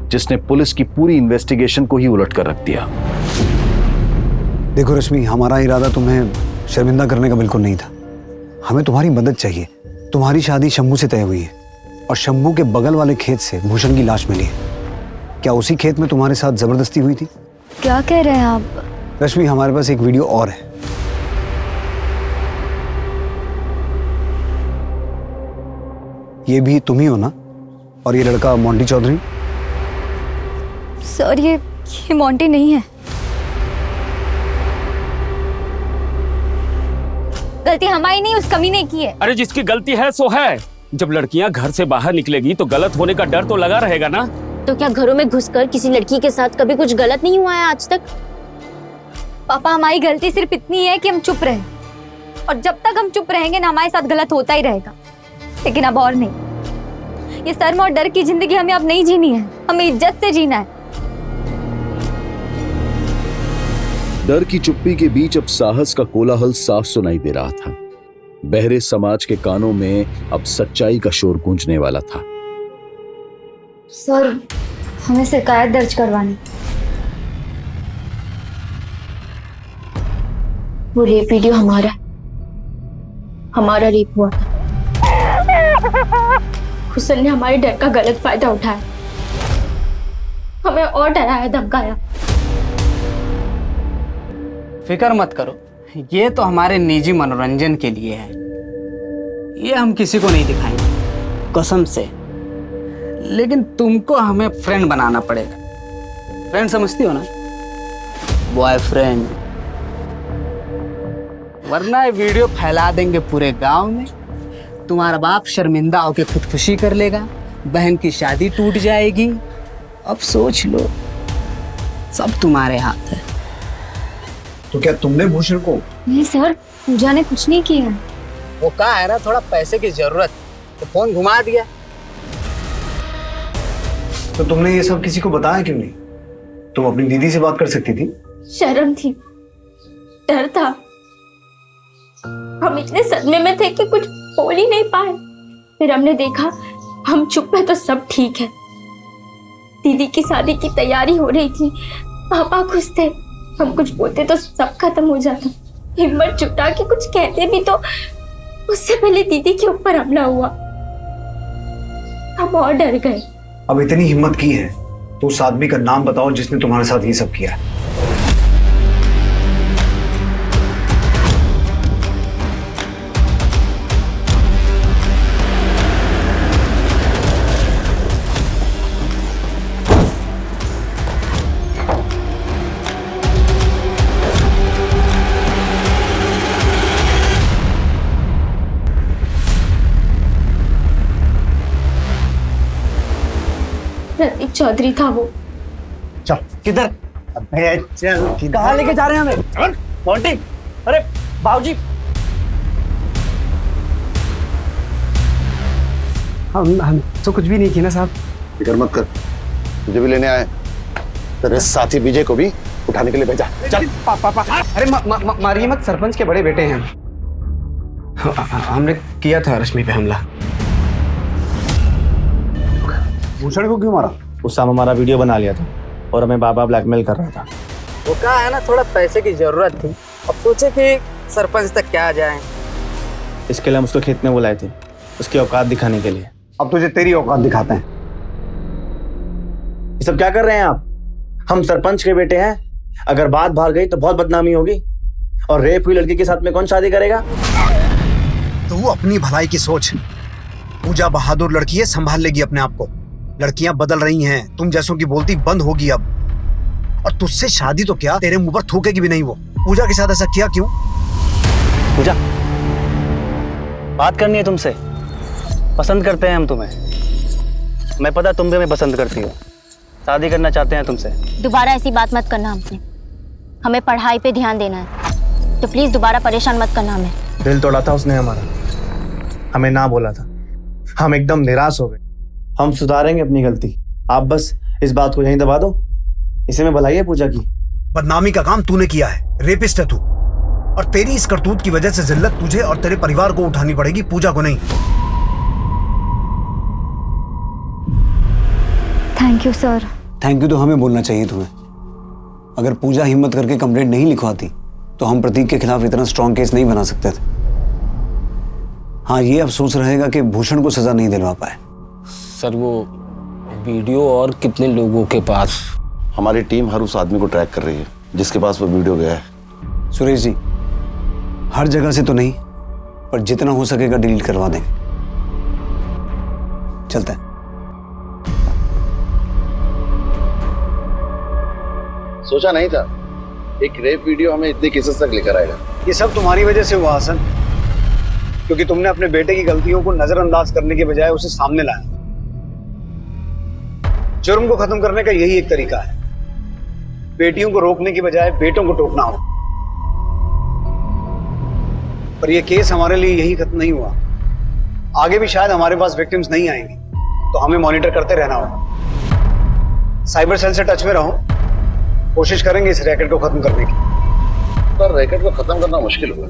जिसने पुलिस की पूरी इन्वेस्टिगेशन को ही उलट कर रख दिया। देखो रश्मि, हमारा इरादा तुम्हें शर्मिंदा करने का बिल्कुल नहीं था। हमें तुम्हारी मदद चाहिए। तुम्हारी शादी शंभू से तय हुई है और शंभू के बगल वाले खेत से भूषण की लाश मिली है। क्या उसी खेत में तुम्हारे साथ जबरदस्ती हुई थी? क्या कह रहे हैं आप? रश्मि, हमारे पास एक वीडियो और है। ये भी तुम ही हो ना? और ये लड़का मोंटी चौधरी? सर, ये मोंटी नहीं है। गलती हमारी नहीं, उस कमीने की है। अरे जिसकी गलती है सो है। जब लड़कियां घर से बाहर निकलेगी तो गलत होने का डर तो लगा रहेगा ना। तो क्या घरों में घुसकर किसी लड़की के साथ कभी कुछ गलत नहीं हुआ है आज तक? पापा, हमारी गलती सिर्फ इतनी है कि हम चुप रहे, और जब तक हम चुप रहेंगे ना हमारे साथ गलत होता ही रहेगा। लेकिन अब और नहीं। ये शर्म और डर की जिंदगी हमें अब नहीं जीनी है, हमें इज्जत से जीना है। डर की चुप्पी के बीच अब साहस का कोलाहल साफ सुनाई दे रहा था। बहरे समाज के कानों में अब सच्चाई का शोर गूंजने वाला था। सर, हमें शिकायत दर्ज करवानी। वो रेप वीडियो हमारा रेप हुआ था। हुसन ने हमारे डर का गलत फायदा उठाया, हमें और डराया धमकाया। फिक्र मत करो, ये तो हमारे निजी मनोरंजन के लिए है, ये हम किसी को नहीं दिखाएंगे कसम से। लेकिन तुमको हमें फ्रेंड बनाना पड़ेगा। फ्रेंड समझती हो ना, बॉयफ्रेंड। वरना ये वीडियो फैला देंगे पूरे गांव में, तुम्हारा बाप शर्मिंदा होकर खुदकुशी कर लेगा, बहन की शादी टूट जाएगी। अब सोच लो, सब तुम्हारे हाथ है। तो क्या तुमने भूषण को? नहीं सर, पूजा ने कुछ नहीं किया। वो कहा है ना, थोड़ा पैसे की जरूरत, तो फोन घुमा दिया। तो तुमने ये सब किसी को बताया क्यों नहीं? तुम अपनी दीदी से बात कर सकती थी। शर्म थी, डर था, हम इतने सदमे में थे कि कुछ बोल ही नहीं पाए। फिर हमने देखा हम चुप है तो सब ठीक है। दीदी की शादी की तैयारी हो रही थी, पापा खुश थे, हम कुछ बोलते तो सब खत्म हो जाता। हिम्मत जुटा के कुछ कहते भी तो उससे पहले दीदी के ऊपर हमला हुआ, हम और डर गए। अब इतनी हिम्मत की है तो उस आदमी का नाम बताओ जिसने तुम्हारे साथ ये सब किया है। प्रतीक चौधरी था वो। चल किधर? अबे चल, कहाँ लेके जा रहे हैं हमें? मोंटी, अरे बाबूजी, हम तो कुछ भी नहीं किया ना साहब। फिक्र मत कर, तुझे भी लेने आए, तेरे साथी विजय को भी उठाने के लिए भेजा। चल पापा, अरे मारिए मत, सरपंच के बड़े बेटे हैं। हमने किया था रश्मि पे हमला। भूषण को क्यों मारा? उस समय हमारा वीडियो बना लिया था और हमें बाबा ब्लैकमेल कर रहा था। वो कहा है ना, थोड़ा पैसे की जरूरत थी, अब सोचे कि सरपंच तक क्या जाए। इसके लिए हम उसको खेत में बुलाए थे, उसकी औकात दिखाने के लिए। अब तुझे तेरी औकात दिखाते हैं। ये सब क्या कर रहे हैं आप? हम सरपंच के बेटे हैं, अगर बात बाहर गई तो बहुत बदनामी होगी, और रेप हुई लड़की के साथ में कौन शादी करेगा? तो वो अपनी भलाई की सोच। पूजा बहादुर लड़की है, संभाल लेगी अपने आप को। लड़कियां बदल रही हैं, तुम जैसों की बोलती बंद होगी अब। और तुझसे शादी तो क्या, तेरे मुंह पर थूकेगी भी नहीं वो। पूजा के साथ ऐसा किया क्यों? पूजा, बात करनी है तुमसे। पसंद करते हैं हम तुम्हें, मैं पता तुम भी हमें पसंद करती हो, शादी करना चाहते हैं तुमसे। दोबारा ऐसी बात मत करना हमसे, हमें पढ़ाई पे ध्यान देना है, तो प्लीज दोबारा परेशान मत करना हमें। दिल तोड़ा था उसने हमारा, हमें ना बोला था, हम एकदम निराश हो गए। हम सुधारेंगे अपनी गलती, आप बस इस बात को यहीं दबा दो। इसे में भलाई है पूजा की। बदनामी का काम तूने किया है, रेपिस्ट है तू, और तेरी इस करतूत की वजह से जिल्लत तुझे और तेरे परिवार को उठानी पड़ेगी, पूजा को नहीं। Thank you sir. Thank you तो हमें बोलना चाहिए तुम्हें। अगर पूजा हिम्मत करके कंप्लेंट नहीं लिखवाती तो हम प्रतीक के खिलाफ इतना स्ट्रॉन्ग केस नहीं बना सकते थे। हाँ, ये अफसोस रहेगा कि भूषण को सजा नहीं दिलवा पाए। सर, वो वीडियो और कितने लोगों के पास? हमारी टीम हर उस आदमी को ट्रैक कर रही है जिसके पास वो वीडियो गया है। सुरेश जी, हर जगह से तो नहीं, पर जितना हो सकेगा डिलीट करवा देंगे। चलते हैं। सोचा नहीं था एक रेप वीडियो हमें इतने केसेस तक लेकर आएगा। ये सब तुम्हारी वजह से हुआ हसन, क्योंकि तुमने अपने बेटे की गलतियों को नजरअंदाज करने के बजाय उसे सामने लाया। जुर्म को खत्म करने का यही एक तरीका है, बेटियों को रोकने की बजाय बेटों को टोकना हो। पर यह केस हमारे लिए यही खत्म नहीं हुआ, आगे भी शायद हमारे पास विक्टिम्स नहीं आएंगे, तो हमें मॉनिटर करते रहना होगा। साइबर सेल से टच में रहो, कोशिश करेंगे इस रैकेट को खत्म करने की। पर रैकेट को खत्म करना मुश्किल होगा।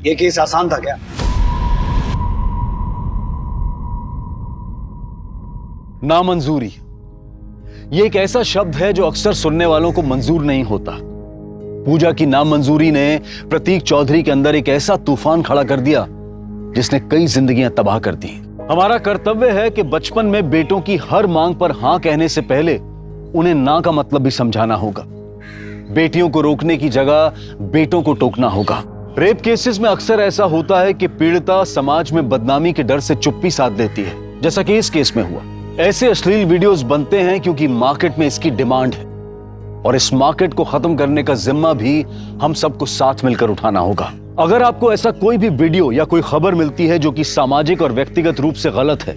ये केस आसान था क्या? नामंजूरी ये एक ऐसा शब्द है जो अक्सर सुनने वालों को मंजूर नहीं होता। पूजा की नामंजूरी ने प्रतीक चौधरी के अंदर एक ऐसा तूफान खड़ा कर दिया जिसने कई जिंदगियां तबाह कर दी। हमारा कर्तव्य है कि बचपन में बेटों की हर मांग पर हां कहने से पहले उन्हें ना का मतलब भी समझाना होगा। बेटियों को रोकने की जगह बेटों को टोकना होगा। रेप केसेस में अक्सर ऐसा होता है कि पीड़िता समाज में बदनामी के डर से चुप्पी साध लेती है, जैसा कि इस केस में हुआ। ऐसे अश्लील वीडियोस बनते हैं क्योंकि मार्केट में इसकी डिमांड है और इस मार्केट को खत्म करने का जिम्मा भी हम सबको साथ मिलकर उठाना होगा। अगर आपको ऐसा कोई भी वीडियो या कोई खबर मिलती है जो कि सामाजिक और व्यक्तिगत रूप से गलत है,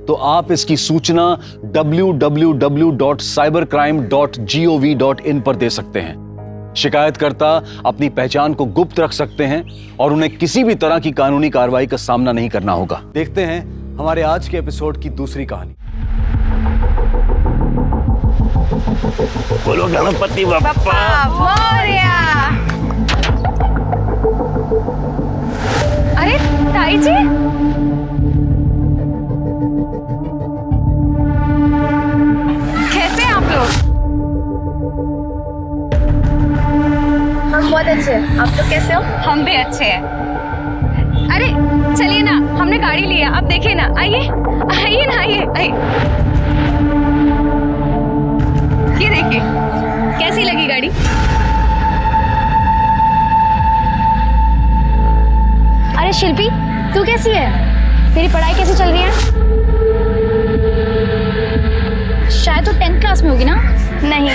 तो आप इसकी सूचना www.cybercrime.gov.in पर दे सकते हैं। शिकायतकर्ता अपनी पहचान को गुप्त रख सकते हैं और उन्हें किसी भी तरह की कानूनी कार्रवाई का सामना नहीं करना होगा। देखते हैं हमारे आज के एपिसोड की दूसरी कहानी। बोलो गणपति बप्पा मोरया। अरे ताई जी, कैसे हैं आप लोग? हम बहुत अच्छे हैं, आप लोग कैसे हो? हम भी अच्छे हैं। अरे चलिए ना, हमने गाड़ी ली है, आप देखिए ना। आइए आइए ना, आइए आइए। ये देखिए, कैसी लगी गाड़ी? अरे शिल्पी, तू कैसी है? तेरी पढ़ाई कैसी चल रही है? शायद तू 10th क्लास में होगी ना? नहीं,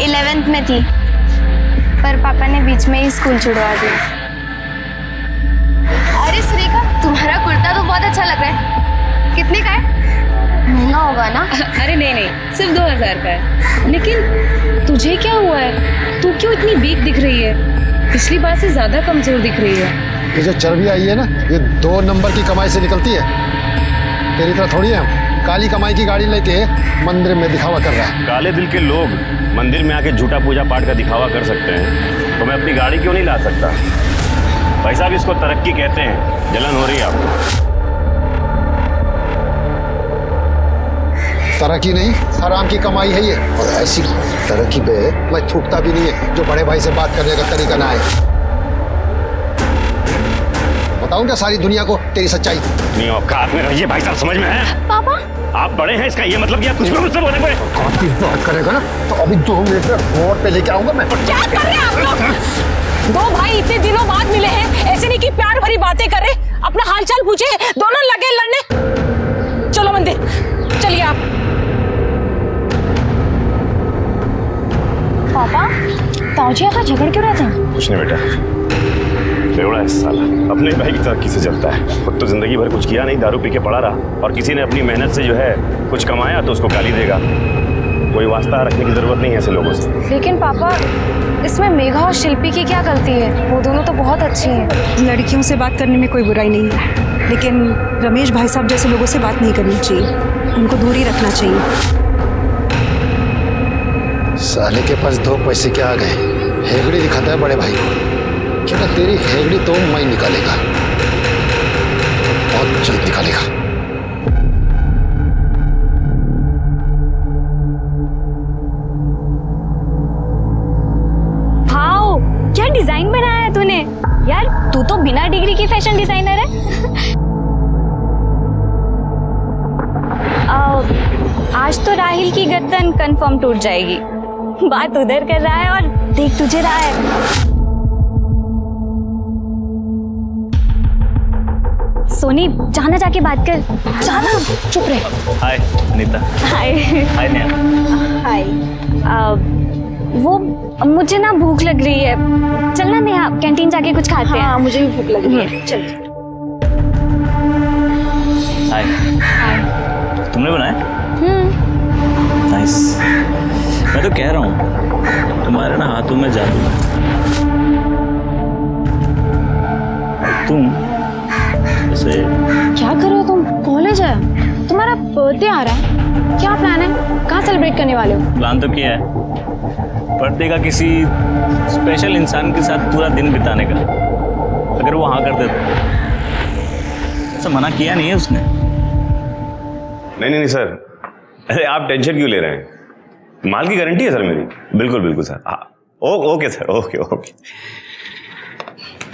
11th में थी, पर पापा ने बीच में ही स्कूल छुड़वा दिया। अरे सुरेखा, तुम्हारा कुर्ता तो बहुत अच्छा लग रहा है। कितने का है? महंगा होगा ना? अरे नहीं नहीं, सिर्फ 2000 का है। लेकिन तुझे क्या हुआ है? तू क्यों इतनी वीक दिख रही है? पिछली बार से ज्यादा कमजोर दिख रही है। ये जो चर्बी आई है ना, ये 2 नंबर की कमाई से निकलती है। तेरी तरह थोड़ी है हम काली कमाई की गाड़ी लेके मंदिर में दिखावा कर रहा है। काले दिल के लोग मंदिर में आके झूठा पूजा पाठ का दिखावा कर सकते हैं, तो मैं अपनी गाड़ी क्यों नहीं ला सकता? भाई साहब, इसको तरक्की कहते हैं। जलन हो रही है आपको? तरक्की नहीं, हराम की कमाई है ये। और ऐसी तरक्की पे मैं थूकता भी नहीं है जो बड़े भाई से बात करने का तरीका ना है। बताऊं क्या सारी दुनिया को तेरी सच्चाई? नहीं, औकात में रहिए भाई साहब, समझ में है? पापा, आप बड़े हैं, इसका ये मतलब कि आप कुछ भी मुझसे बोले हुए। औकात की बात करेगा ना तो अभी 2 मिनट में रोड पे लेके आऊंगा मैं। क्या कर रहे हैं आप लोग? 2 भाई इतने दिनों बाद मिले हैं, ऐसे नहीं कि प्यार भरी बातें कर रहे, अपना हालचाल पूछे, दोनों लगे लड़ने। चलो मंदिर, चलिए आप। पापा, ताऊजी आकर झगड़ क्यों रहते हैं? कुछ नहीं बेटा, बेवड़ा है साला, अपने भाई की तरक्की से चलता है। खुद तो जिंदगी भर कुछ किया नहीं, दारू पी के पड़ा रहा, और किसी ने अपनी मेहनत से जो है कुछ कमाया तो उसको गाली देगा। कोई वास्ता रखने की जरूरत नहीं है ऐसे लोगों से। लेकिन पापा, इसमें मेघा और शिल्पी की क्या गलती है? वो दोनों तो बहुत अच्छी हैं। लड़कियों से बात करने में कोई बुराई नहीं है, लेकिन रमेश भाई साहब जैसे लोगों से बात नहीं करनी चाहिए, उनको दूर ही रखना चाहिए। साले के पास 2 पैसे क्या आ गए, हेगड़ी दिखाता है बड़े भाई को। क्या तेरी हेगड़ी तो मैं निकालेगा, बहुत जल्द निकालेगा। वाओ, क्या डिजाइन बनाया है तूने यार? तू तो बिना डिग्री की फैशन डिजाइनर है। आज तो राहिल की गर्दन कंफर्म टूट जाएगी। बात उधर कर रहा है और देख तुझे रहा है। सोनी, जाना जाके बात कर। जाना, चुप रहे। हाय नीता। हाय। हाय नेहा। हाय। वो मुझे ना भूख लग रही है, चलना नेहा कैंटीन जाके कुछ खाते हैं। हाँ, मुझे भी भूख लग रही है। चल। हाय। हाय। तुमने बनाया? नाइस। मैं तो कह रहा हूँ तुम्हारे ना हाथों में जादू है। तुम जैसे क्या कर रहे हो तुम? कॉलेज है, तुम्हारा बर्थडे आ रहा है, क्या प्लान है? कहाँ सेलिब्रेट करने वाले हो? प्लान तो किया है, बर्थडे का किसी स्पेशल इंसान के साथ पूरा दिन बिताने का, अगर वो हाँ कर दे तो। ऐसा मना किया नहीं है उसने। नहीं सर, अरे आप टेंशन क्यों ले रहे हैं? माल की गारंटी है सर मेरी। बिल्कुल बिल्कुल सर। हाँ ओके सर, ओके।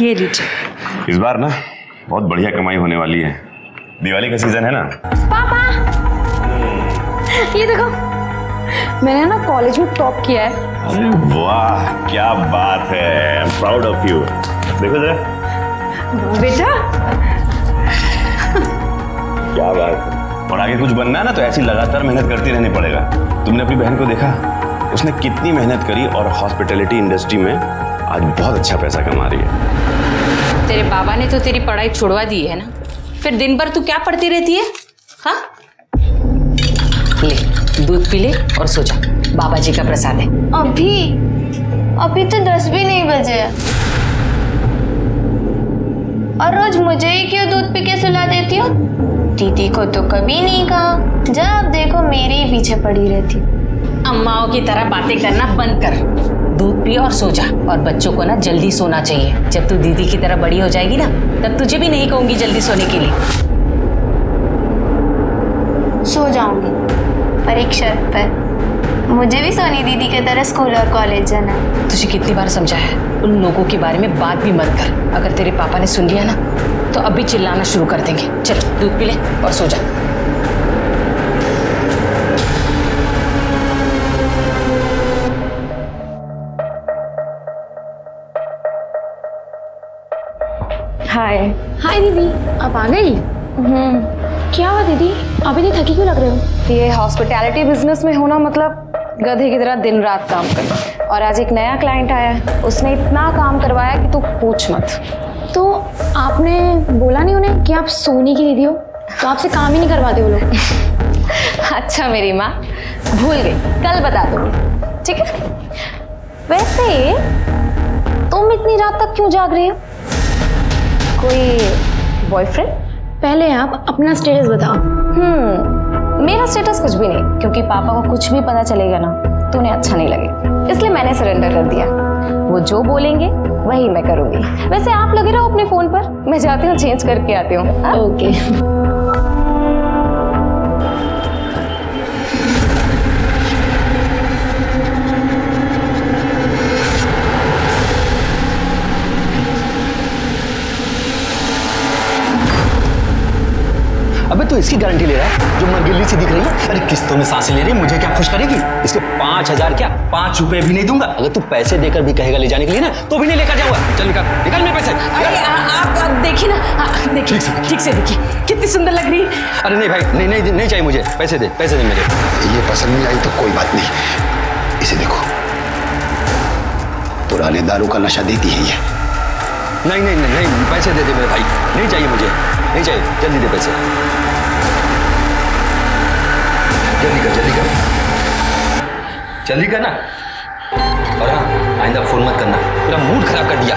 ये लीजिए। इस बार ना बहुत बढ़िया कमाई होने वाली है, दिवाली का सीजन है ना। पापा ये देखो, मैंने ना कॉलेज में टॉप किया है। अरे वाह, क्या बात है, I am proud of you. देखो जरा बेटा। क्या बात है। और आगे कुछ बनना है ना तो ऐसी लगातार मेहनत करती रहनी पड़ेगा। तुमने अपनी बहन को देखा, उसने कितनी मेहनत करी और हॉस्पिटैलिटी इंडस्ट्री में आज बहुत अच्छा पैसा कमा रही है। तेरे बाबा ने तो तेरी पढ़ाई छुड़वा दी है ना, फिर दिन भर तू क्या पढ़ती रहती है? हाँ, ले दूध पी ले और सो जा, बाबा जी का प्रसाद है। अभी तो 10 भी नहीं बजे। और रोज मुझे ही क्यों दूध पी के सुला देती हो? दीदी को तो कभी नहीं कहा, जब देखो मेरे ही पीछे पड़ी रहती। अम्माओं की तरह बातें करना बंद कर, दूध पी और सो जा। और बच्चों को ना जल्दी सोना चाहिए। जब तू दीदी की तरह बड़ी हो जाएगी ना, तब तुझे भी नहीं कहूंगी जल्दी सोने के लिए। सो जाऊंगी, पर एक शर्त पर, मुझे भी सोनी दीदी की तरह स्कूल और कॉलेज जाना है। तुझे कितनी बार समझाया है, उन लोगों के बारे में बात भी मत कर। अगर तेरे पापा ने सुन लिया ना तो अभी चिल्लाना शुरू कर देंगे। चल दूध पी ले और सो जा। हाय दीदी, आप आ गई? क्या हुआ दीदी, अभी नहीं थकी क्यों लग रहे हो? ये हॉस्पिटैलिटी बिजनेस में होना मतलब गधे की तरह दिन रात काम करना। और आज एक नया क्लाइंट आया है, उसने इतना काम करवाया कि तू पूछ मत। तो आपने बोला नहीं उन्हें कि आप सोनी की दीदी हो? तो आपसे काम ही नहीं करवाते वो लोग। अच्छा मेरी माँ, भूल गई, कल बता दूंगी, ठीक है? वैसे तुम इतनी रात तक क्यों जाग रही हो? कोई बॉयफ्रेंड? पहले आप अपना स्टेटस बताओ। मेरा स्टेटस कुछ भी नहीं, क्योंकि पापा को कुछ भी पता चलेगा ना तो उन्हें अच्छा नहीं लगेगा, इसलिए मैंने सरेंडर कर दिया। वो जो बोलेंगे वही मैं करूंगी। वैसे आप लगे रहो अपने फोन पर, मैं जाती हूँ चेंज करके आती हूँ। ओके। अबे तो इसकी गारंटी ले रहा है जो मरगिल्ली सी दिख रही है। अरे किस्तों में सांसें ले रही है, मुझे क्या खुश करेगी? इसके 5,000 क्या 5 रुपए भी नहीं दूंगा। अगर तू पैसे देकर भी कहेगा ले जाने के लिए ना तो भी नहीं लेकर जाऊंगा। चल निकाल मेरे पैसे। अरे आप देखिए ना, देखिए ठीक से देखिए, कितनी सुंदर लग रही है। अरे नहीं भाई, नहीं चाहिए मुझे, पैसे दे मेरे। ये पसंद नहीं आई तो कोई बात नहीं, इसे देखो, पुराने दारू का नशा देती है ये। नहीं, पैसे दे मेरे भाई, नहीं चाहिए मुझे, नहीं चाहिए, जल्दी दे पैसे, जल्दी कर ना। और हाँ, आइंदा फोन मत करना, मेरा मूड खराब कर दिया।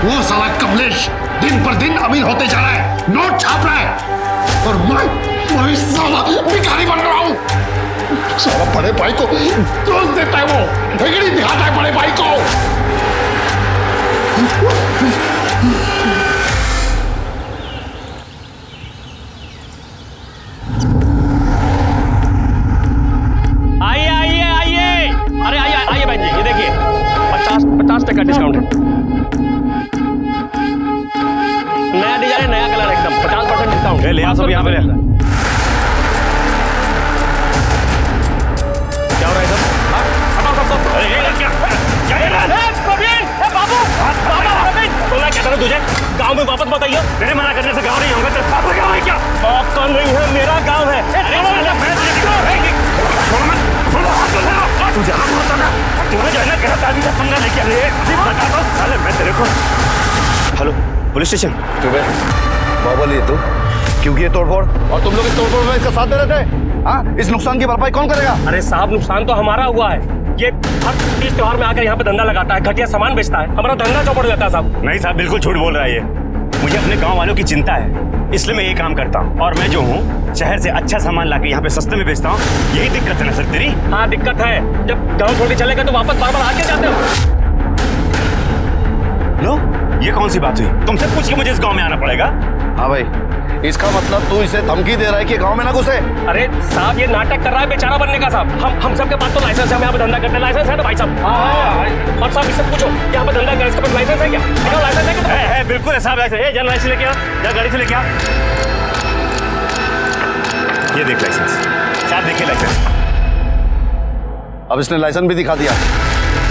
वो साला कमलेश दिन पर दिन अमीर होते जा रहा है, नोट छाप रहा है, और मैं साला भिखारी बन रहा हूं। साला बड़े भाई को दोष देता है, वो ठेकड़ी दिखाता है बड़े भाई को। आइए बहन जी, ये देखिए 50% डिस्काउंट है। नया डिजाइन है, नया कलर एकदम 50% डिस्काउंट। ले आओ सब यहाँ पे। क्या हो रहा है सब? हटाओ सब। अरे ये क्या प्रवीण, बाबू, तो मैं कहता हूँ तुझे गांव में वापस मत आइए। मेरे मना करने से गांव नहीं होगा। तेरे पापा गांव है क्या? आपका नहीं है, मेरा गांव है। तुझे तुम्हें जाना कहता भी पंगा लेके आ रहे हैं। मैं तेरे को। Hello police station. बाहुबली तू क्यों किए तोड़फोड़? और तुम लोग इस तोड़फोड़ में इसका साथ दे रहे थे? हाँ, इस नुकसान की भरपाई कौन करेगा? अरे साहब, नुकसान तो हमारा हुआ है। ये हर तीज त्योहार में आकर यहाँ पे धंधा लगाता है, घटिया सामान बेचता है, हमारा धंधा चौपट जाता है साहब। नहीं साहब, बिल्कुल झूठ बोल रहा है ये। मुझे अपने गांव वालों की चिंता है। इसलिए मैं ये काम करता हूँ। और मैं जो हूँ शहर से अच्छा सामान लाके यहाँ पे सस्ते में बेचता हूँ। यही दिक्कत है ना सर तेरी? हाँ दिक्कत है, जब गाँव छोड़ के चले गए तो वापस बार बार आके जाते हो। लो, ये कौन सी बात हुई? तुमसे पूछ के मुझे इस गाँव में आना पड़ेगा? हाँ भाई, इसका मतलब तू इसे धमकी दे रहा है कि गांव में ना घुसे? अरे साहब ये नाटक कर रहा है बेचारा बनने का साहब। हम सबके पास तो लाइसेंस है, हम यहाँ पे धंधा करते हैं। लाइसेंस है ना भाई साहब? हाँ। और साहब इससे पूछो यहाँ पे धंधा कर, इसके पास लाइसेंस है क्या? लाइसेंस है क्या? है बिल्कुल है साहब लाइसेंस। जन लाइसेंस लेके आ, जा गाड़ी से लेके आ। ये देख लाइसेंस साहब, देखिए लाइसेंस। अब इसने लाइसेंस भी दिखा दिया।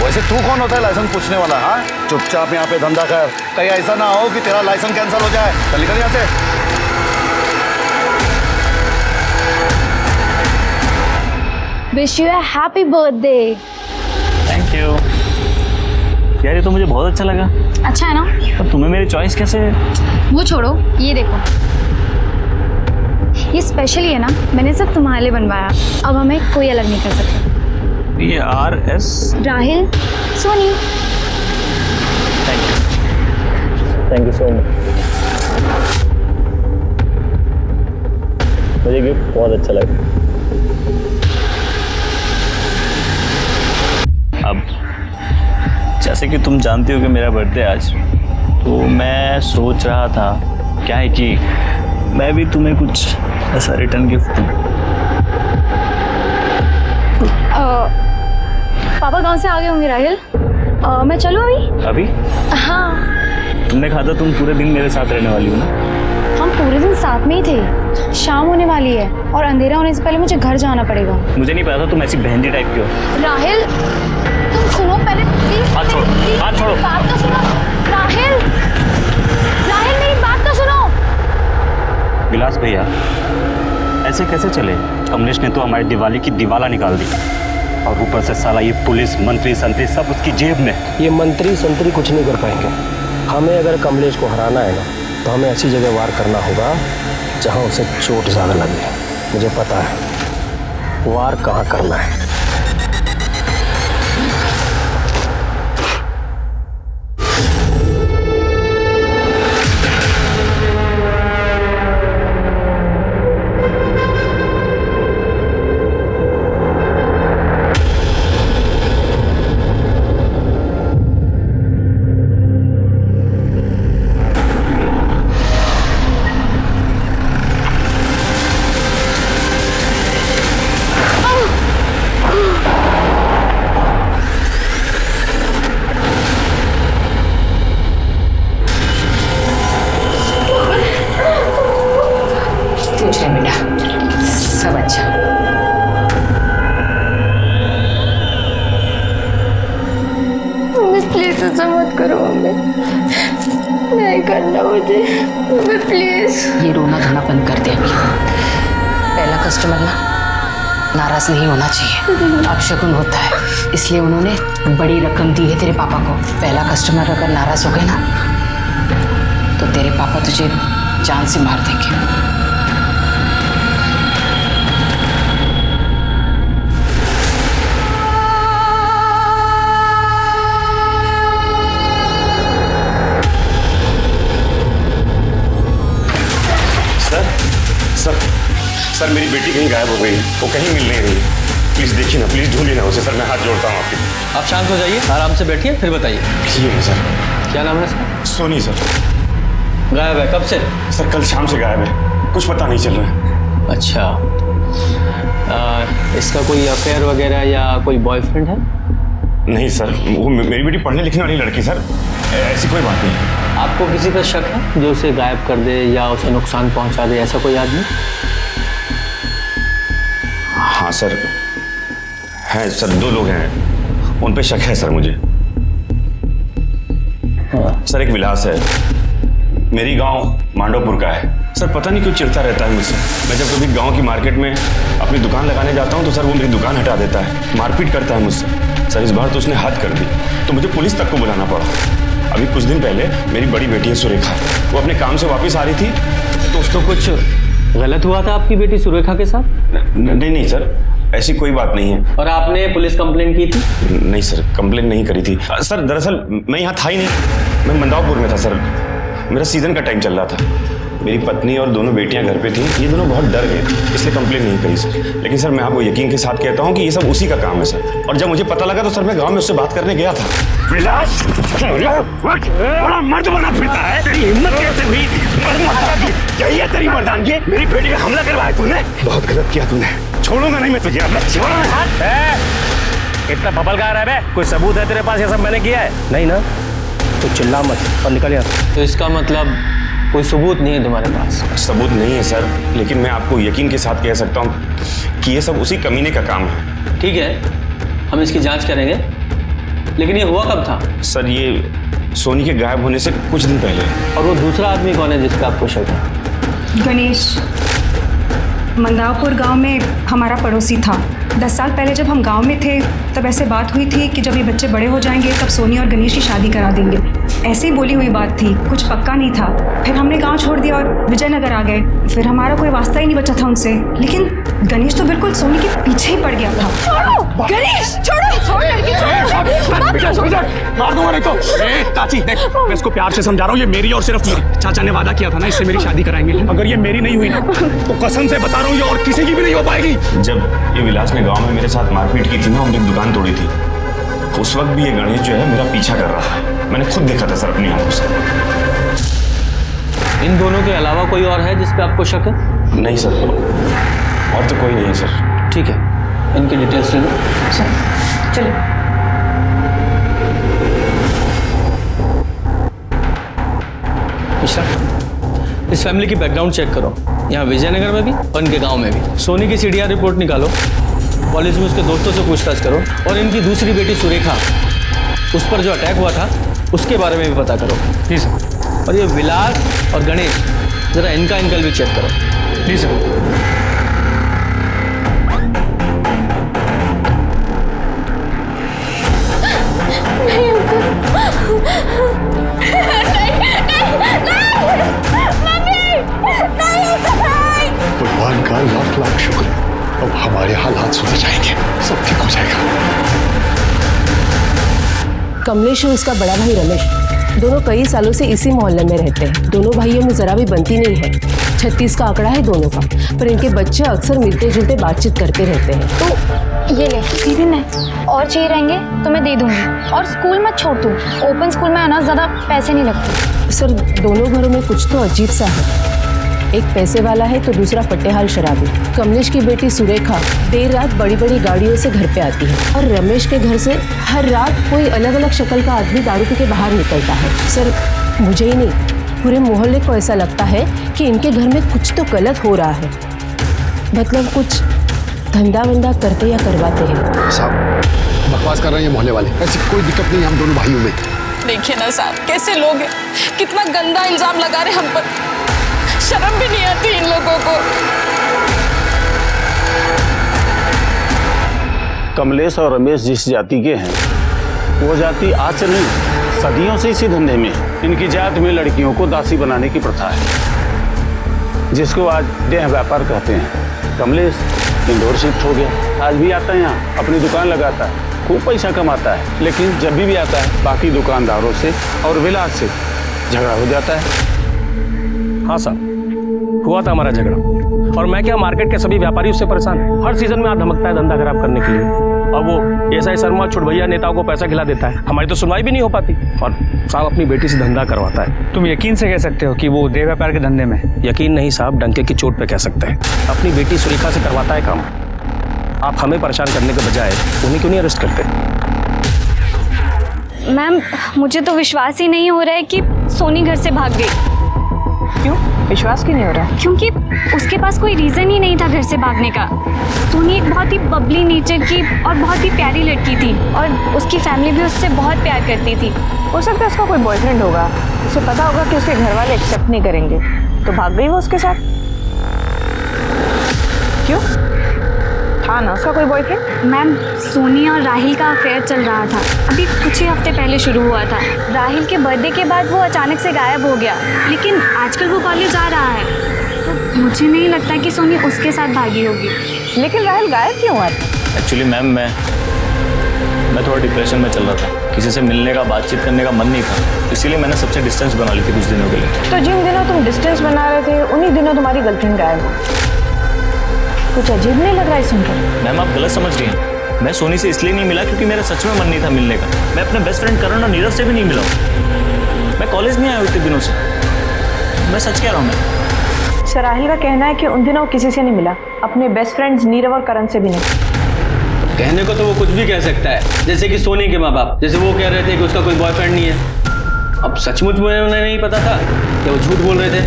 वैसे तू कौन होता है लाइसेंस पूछने वाला? हाँ, चुपचाप यहाँ पे धंधा कर, कहीं ऐसा ना हो कि तेरा लाइसेंस कैंसिल हो जाए। चल निकल यहाँ से। Wish you a happy birthday. Thank you यार, ये तो मुझे बहुत अच्छा लगा। अच्छा है ना? पर तुम्हें मेरी चॉइस कैसे? वो छोड़ो, ये देखो, ये स्पेशल ही है ना, मैंने सब तुम्हारे लिए बनवाया। अब हमें कोई अलग नहीं कर सकता। ये RS Rahil Soni. Thank you so much. मुझे गिफ्ट बहुत अच्छा लगा। अब जैसे कि तुम जानती हो कि मेरा बर्थडे आज, तो मैं सोच रहा था क्या है कि मैं भी तुम्हें कुछ ऐसा रिटर्न गिफ्ट दूं। पापा गांव से आ गए होंगे राहिल। मैं चलूं अभी? अभी? हाँ। तुमने कहा था तुम पूरे दिन मेरे साथ रहने वाली हो ना? हम पूरे दिन साथ में ही थे। शाम होने वाली है और अंधेरा होने से पहले मुझे घर जाना पड़ेगा। मुझे नहीं पता था तुम ऐसी बहनजी टाइप की हो। राहिल तुम सुनो पहले प्लीज। हाथ छोड़ो, हाथ छोड़ो। बात तो सुनो राहिल। राहिल मेरी बात तो सुनो। विलास भैया ऐसे कैसे चले? कमलेश ने तो हमारी दिवाली की दिवाला निकाल दी, और ऊपर से साला ये पुलिस मंत्री संतरी सब उसकी जेब में। ये मंत्री संतरी कुछ नहीं कर पाएंगे। हमें अगर कमलेश को हराना है ना, तो हमें ऐसी जगह वार करना होगा जहां उसे चोट ज़्यादा लगे। मुझे पता है वार कहाँ करना है। ये रोना धोना बंद कर दे अभी। पहला कस्टमर ना नाराज नहीं होना चाहिए, अपशकुन होता है, इसलिए उन्होंने बड़ी रकम दी है तेरे पापा को। पहला कस्टमर अगर नाराज हो गए ना, तो तेरे पापा तुझे जान से मार देंगे। सर मेरी बेटी कहीं गायब हो गई, वो कहीं मिल नहीं रही। प्लीज देखिए ना, प्लीज ढूंढिए ना उसे। सर मैं हाथ जोड़ता हूँ आपके। आप शांत हो जाइए, आराम से बैठिए, फिर बताइए। ये है सर। क्या नाम है इसका? सोनी सर। गायब है कब से? सर कल शाम से गायब है, कुछ पता नहीं चल रहा है। अच्छा, इसका कोई अफेयर वगैरह या कोई बॉयफ्रेंड है? नहीं सर, वो मेरी बेटी पढ़ने लिखने वाली लड़की सर, ऐसी कोई बात नहीं। आपको किसी पर शक है जो उसे गायब कर दे या उसे नुकसान पहुंचा दे, ऐसा कोई आदमी? हाँ सर है सर, 2 लोग हैं, उन पे शक है सर मुझे। सर एक विलास है, मेरी गांव मांडोपुर का है। सर पता नहीं क्यों चिढ़ता रहता है मुझसे। मैं जब कभी गांव की मार्केट में अपनी दुकान लगाने जाता हूं तो सर वो मेरी दुकान हटा देता है, मारपीट करता है मुझसे। सर इस बार तो उसने हद कर दी, तो मुझे पुलिस तक को बुलाना पड़ा। अभी कुछ दिन पहले मेरी बड़ी बेटी है सुरेखा, वो अपने काम से वापस आ रही थी तो उसको कुछ गलत हुआ था आपकी बेटी सुरेखा के साथ? नहीं सर, ऐसी कोई बात नहीं है। और आपने पुलिस कंप्लेंट की थी? नहीं सर, कंप्लेंट नहीं करी थी सर। दरअसल मैं यहाँ था ही नहीं, मैं मंदावपुर में था सर, मेरा सीजन का टाइम चल रहा था। मेरी पत्नी और दोनों बेटियां घर पे थी, ये दोनों बहुत डर गए थे, इसलिए कंप्लेन नहीं करी सर। लेकिन सर मैं आपको यकीन के साथ कहता हूँ कि ये सब उसी का काम है सर। और जब मुझे पता लगा तो सर मैं गाँव में उससे बात करने गया था। विलास, बड़ा मर्द बना फिरता है, तेरी हिम्मत कैसे हुई? यही है तेरी मर्दानगी? मेरी बेटी पे हमला करवाया तूने, बहुत गलत किया तूने, छोड़ूंगा नहीं मैं तुझे। इतना बबल गा रहा है? कोई सबूत है तेरे पास ये सब मैंने किया है? नहीं ना, तो चिल्ला मत और निकल यहाँ। तो इसका मतलब कोई सबूत नहीं है तुम्हारे पास? सबूत नहीं है सर, लेकिन मैं आपको यकीन के साथ कह सकता हूँ कि ये सब उसी कमीने का काम है। ठीक है, हम इसकी जांच करेंगे, लेकिन ये हुआ कब था? सर ये सोनी के गायब होने से कुछ दिन पहले। और वो दूसरा आदमी कौन है जिसका आपको शक है? गणेश मंदावपुर गांव में हमारा पड़ोसी था। 10 साल पहले जब हम गांव में थे तब ऐसे बात हुई थी कि जब ये बच्चे बड़े हो जाएंगे तब सोनी और गणेश की शादी करा देंगे। ऐसे ही बोली हुई बात थी, कुछ पक्का नहीं था। फिर हमने गांव छोड़ दिया और विजयनगर आ गए। फिर हमारा कोई वास्ता ही नहीं बचा था उनसे। लेकिन गणेश तो बिल्कुल सोनी के पीछे ही पड़ गया था। छोड़ो गणेश, छोड़ो मार दूंगा नहीं तो। चाची देख, मैं इसको प्यार से समझा रहा हूँ, ये मेरी और सिर्फ मेरी। चाचा ने वादा किया था ना इससे मेरी शादी कराएंगे। अगर ये मेरी नहीं हुई ना तो कसम से बता रहा हूँ ये और किसी की भी नहीं हो पाएगी। जब ये विलास ने गांव में मेरे साथ मारपीट की थी ना, उनकी दुकान तोड़ी थी, उस वक्त भी ये गणेश जो है मेरा पीछा कर रहा है। मैंने खुद देखा था सर अपनी आंखों से। इन दोनों के अलावा कोई और है जिस पे आपको शक है? नहीं सर, और तो कोई नहीं है सर। ठीक है, इनकी डिटेल्स ले लो। चलो मिश्रा, इस फैमिली की बैकग्राउंड चेक करो, यहाँ विजयनगर में भी और इनके गांव में भी। सोनी की सीडीआर रिपोर्ट निकालो, कॉलेज में उसके दोस्तों से पूछताछ करो, और इनकी दूसरी बेटी सुरेखा, उस पर जो अटैक हुआ था उसके बारे में भी पता करो। प्लीज। और ये विलास और गणेश, जरा इनका इनकल भी चेक करो। प्लीज। भगवान का लाख लाख शुक्र, अब हमारे हालात सुधर जाएंगे, सब ठीक हो जाएगा। कमलेश और उसका बड़ा भाई रमेश दोनों कई सालों से इसी मोहल्ले में रहते हैं। दोनों भाइयों में जरा भी बनती नहीं है। 36 का आंकड़ा है दोनों का, पर इनके बच्चे अक्सर मिलते जुलते बातचीत करते रहते हैं। तो ये ले दीदी, ने और चाहिए रहेंगे तो मैं दे दूंगी। और स्कूल मत छोड़ तू, ओपन स्कूल में आना ज़्यादा पैसे नहीं लगते। सर दोनों घरों में कुछ तो अजीब सा है, एक पैसे वाला है तो दूसरा फटेहाल शराबी। कमलेश की बेटी सुरेखा देर रात बड़ी बड़ी गाड़ियों से घर पे आती है, और रमेश के घर से हर रात कोई अलग अलग शक्ल का आदमी दारू पी के बाहर निकलता है। सर मुझे ही नहीं, पूरे मोहल्ले को ऐसा लगता है कि इनके घर में कुछ तो गलत हो रहा है। मतलब कुछ धंधा वंदा करते या करवाते हैं। साहब बकवास कर रहे हैं मोहल्ले वाले, ऐसी कोई दिक्कत नहीं हम दोनों भाइयों में। देखिए ना साहब, कैसे लोग हैं, कितना गंदा इल्जाम लगा रहे हम पर। शर्म भी नहीं आती इन लोगों को। कमलेश और रमेश जिस जाति के हैं वो जाति आज से नहीं, सदियों से इसी धंधे में है। इनकी जात में लड़कियों को दासी बनाने की प्रथा है, जिसको आज देह व्यापार कहते हैं। कमलेश इंदौर शिफ्ट हो गया, आज भी आता है यहाँ, अपनी दुकान लगाता है, खूब पैसा कमाता है। लेकिन जब भी आता है बाकी दुकानदारों से और विलास से झगड़ा हो जाता है। हाँ साहब, हुआ था हमारा झगड़ा, और मैं क्या, मार्केट के सभी व्यापारी उससे परेशान हैं। हर सीजन में आ धमकता है धंधा खराब करने के लिए, और वो एसआई शर्मा छुटभैया नेताओं को पैसा खिला देता है। हमारी तो सुनवाई भी नहीं हो पाती, और साहब अपनी बेटी से धंधा करवाता है। तुम यकीन से कह सकते हो कि वो देह व्यापार के धंधे में? यकीन नहीं साहब, डंके की चोट पे कह सकते हैं। अपनी बेटी सुरेखा से करवाता है काम। आप हमें परेशान करने के बजाय उन्हें क्यों नहीं अरेस्ट करते? मैम मुझे तो विश्वास ही नहीं हो रहा है कि सोनी घर से भाग गई। क्यों विश्वास क्यों नहीं हो रहा? क्योंकि उसके पास कोई रीज़न ही नहीं था घर से भागने का। सोनी एक बहुत ही बबली नेचर की और बहुत ही प्यारी लड़की थी, और उसकी फैमिली भी उससे बहुत प्यार करती थी। हो सकता है उसका कोई बॉयफ्रेंड होगा, उसे पता होगा कि उसके घर वाले एक्सेप्ट नहीं करेंगे, तो भाग गई वो उसके साथ। क्यों, था ना उसका कोई बॉयफ्रेंड? मैम सोनी और राहिल का अफेयर चल रहा था, अभी कुछ ही हफ्ते पहले शुरू हुआ था। राहिल के बर्थडे के बाद वो अचानक से गायब हो गया, लेकिन आजकल वो कॉलेज आ रहा है, तो मुझे नहीं लगता कि सोनी उसके साथ भागी होगी। लेकिन राहिल गायब क्यों हुआ? एक्चुअली मैम मैं थोड़ा डिप्रेशन में चल रहा था, किसी से मिलने का, बातचीत करने का मन नहीं था, इसीलिए मैंने सबसे डिस्टेंस बना ली थी कुछ दिनों के लिए। तो जिन दिनों तुम डिस्टेंस बना रहे थे उन्हीं दिनों तुम्हारी गर्लफ्रेंड गायब हो। कुछ अजीब नहीं लग रहा है सुनकर? मैम आप गलत समझ रही हैं। मैं सोनी से इसलिए नहीं मिला क्योंकि मेरा सच में मन नहीं था मिलने का। मैं अपने बेस्ट फ्रेंड करण और नीरज से भी नहीं मिला हूँ। मैं कॉलेज नहीं आया हूँ इतने दिनों से, मैं सच कह रहा हूँ। मैं सराहिल का कहना है कि उन दिनों किसी से नहीं मिला, अपने बेस्ट फ्रेंड्स नीरव और करण से भी नहीं। कहने को तो वो कुछ भी कह सकता है, जैसे कि सोनी के माँ बाप, जैसे वो कह रहे थे कि उसका कोई बॉयफ्रेंड नहीं है। अब सचमुच में उन्हें नहीं पता था कि वो झूठ बोल रहे थे,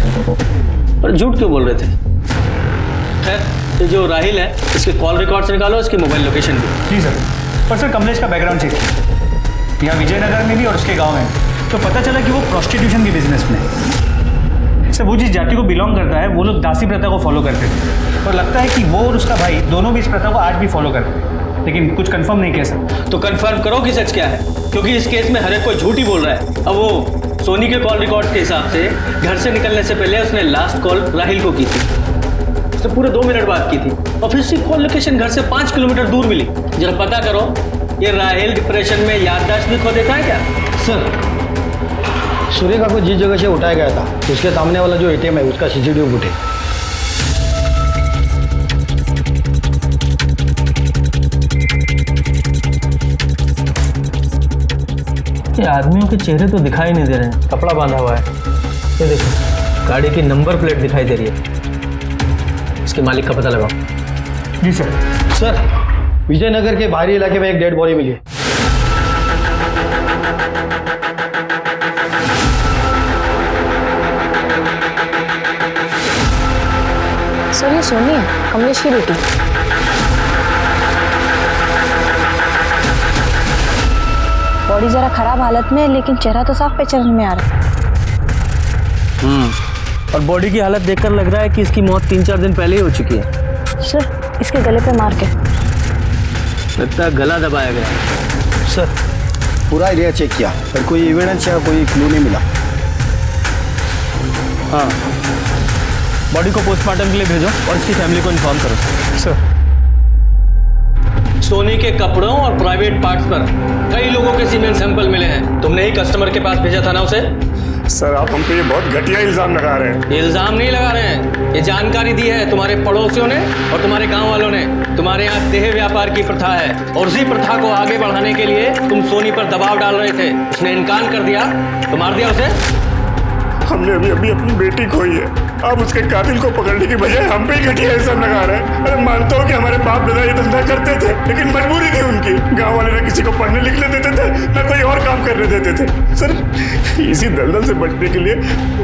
पर झूठ क्यों बोल रहे थे? खैर, ये जो राहिल है इसके कॉल रिकॉर्ड्स निकालो, इसकी मोबाइल लोकेशन भी। जी सर। पर सर कमलेश का बैकग्राउंड चेक किया, यहाँ विजयनगर में भी और उसके गाँव में, तो पता चला कि वो प्रोस्टिट्यूशन के बिजनेस में है। सर वो जिस जाति को बिलोंग करता है वो लोग दासी प्रथा को फॉलो करते थे, और लगता है कि वो और उसका भाई दोनों भी इस प्रथा को आज भी फॉलो करते हैं, लेकिन कुछ कंफर्म नहीं कह सकते। तो कंफर्म करो कि सच क्या है, क्योंकि इस केस में हर एक कोई झूठ ही बोल रहा है। अब वो सोनी के कॉल रिकॉर्ड के हिसाब से घर से निकलने से पहले उसने लास्ट कॉल राहिल को की थी, उसने पूरे 2 मिनट बात की थी, और फिर उसकी कॉल लोकेशन घर से 5 किलोमीटर दूर मिली। जरा पता करो, ये राहिल डिप्रेशन में याददाश्त भी खो देता है क्या? सर सूर्य को जिस जगह से उठाया गया था उसके सामने वाला जो एटीएम है उसका सीसीटीवी फुटेज। ये आदमियों के चेहरे तो दिखाई नहीं दे रहे हैं, कपड़ा बांधा हुआ है। ये देखो, गाड़ी की नंबर प्लेट दिखाई दे रही है। इसके मालिक का पता लगाओ। जी सर। सर विजयनगर के बाहरी इलाके में एक डेड बॉडी मिली है। सर ये सोनी है, कमलेश की बेटी। बॉडी जरा खराब हालत में है, लेकिन चेहरा तो साफ पहचान में आ रहा है। और बॉडी की हालत देखकर लग रहा है कि इसकी मौत 3-4 दिन पहले ही हो चुकी है। सर इसके गले पे मार के लगता है गला दबाया गया। सर पूरा एरिया चेक किया पर कोई एविडेंस या कोई क्लू नहीं मिला। हाँ, बॉडी को पोस्टमार्टम के लिए भेजो और इसकी फैमिली को इन्फॉर्म करो। सर सोनी के कपड़ों और प्राइवेट पार्ट्स पर कई लोगों के सीमेन सैंपल मिले हैं। तुमने ही कस्टमर के पास भेजा था ना उसे? सर आप हम पे ये बहुत घटिया इल्जाम लगा रहे हैं। इल्जाम नहीं लगा रहे हैं, ये जानकारी दी है तुम्हारे पड़ोसियों ने और तुम्हारे गांव वालों ने। तुम्हारे यहाँ देह व्यापार की प्रथा है और उसी प्रथा को आगे बढ़ाने के लिए तुम सोनी पर दबाव डाल रहे थे। उसने इनकार कर दिया तो मार दिया उसे। हमने अभी अपनी बेटी खोई है, अब उसके कातिल को पकड़ने की बजाय हम पे ही घटिया इल्जाम लगा रहे हैं। अरे मानता हूँ कि हमारे बाप दादा ये धंधा करते थे, लेकिन मजबूरी थी उनकी। गांव वाले ना किसी को पढ़ने लिखने देते थे, ना कोई और काम करने देते थे। सर इसी दलदल से बचने के लिए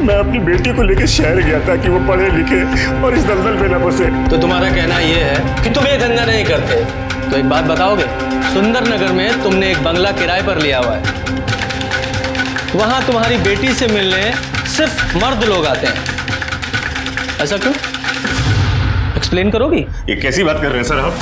मैं अपनी बेटी को लेकर शहर गया था कि वो पढ़े लिखे और इस दलदल में न फंसे। तो तुम्हारा कहना ये है कि तुम ये धंधा नहीं करते? तो एक बात बताओगे, सुंदर नगर में तुमने एक बंगला किराए पर लिया हुआ है, वहां तुम्हारी बेटी से मिलने सिर्फ मर्द लोग आते हैं, ऐसा क्यों? एक्सप्लेन करोगी? ये कैसी बात कर रहे हैं सर आप?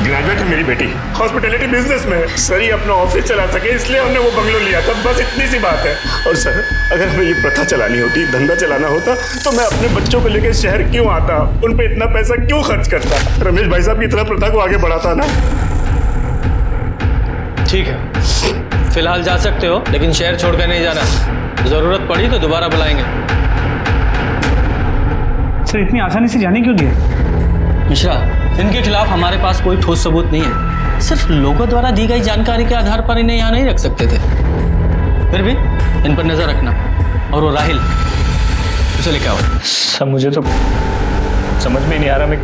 ग्रेजुएट है मेरी बेटी, हॉस्पिटैलिटी बिजनेस में है। सर ये अपना ऑफिस चला सके इसलिए हमने वो बंगलो लिया था, बस इतनी सी बात है। और सर अगर हमें ये प्रथा चलानी होती, धंधा चलाना होता, तो मैं अपने बच्चों को लेकर शहर क्यों आता, उन पे इतना पैसा क्यों खर्च करता? रमेश भाई साहब की तरह प्रथा को आगे बढ़ाता ना। ठीक है, फिलहाल जा सकते हो, लेकिन शहर छोड़कर नहीं जाना। जरूरत पड़ी तो दोबारा बुलाएंगे। सर इतनी आसानी से जाने क्यों दिए? मिश्रा, इनके खिलाफ हमारे पास कोई ठोस सबूत नहीं है, सिर्फ लोगों द्वारा दी गई जानकारी के आधार पर इन्हें यहाँ नहीं रख सकते थे। फिर भी इन पर नजर रखना। और वो राहिल, उसे लेके आओ। सब मुझे तो समझ में नहीं आ रहा, मैं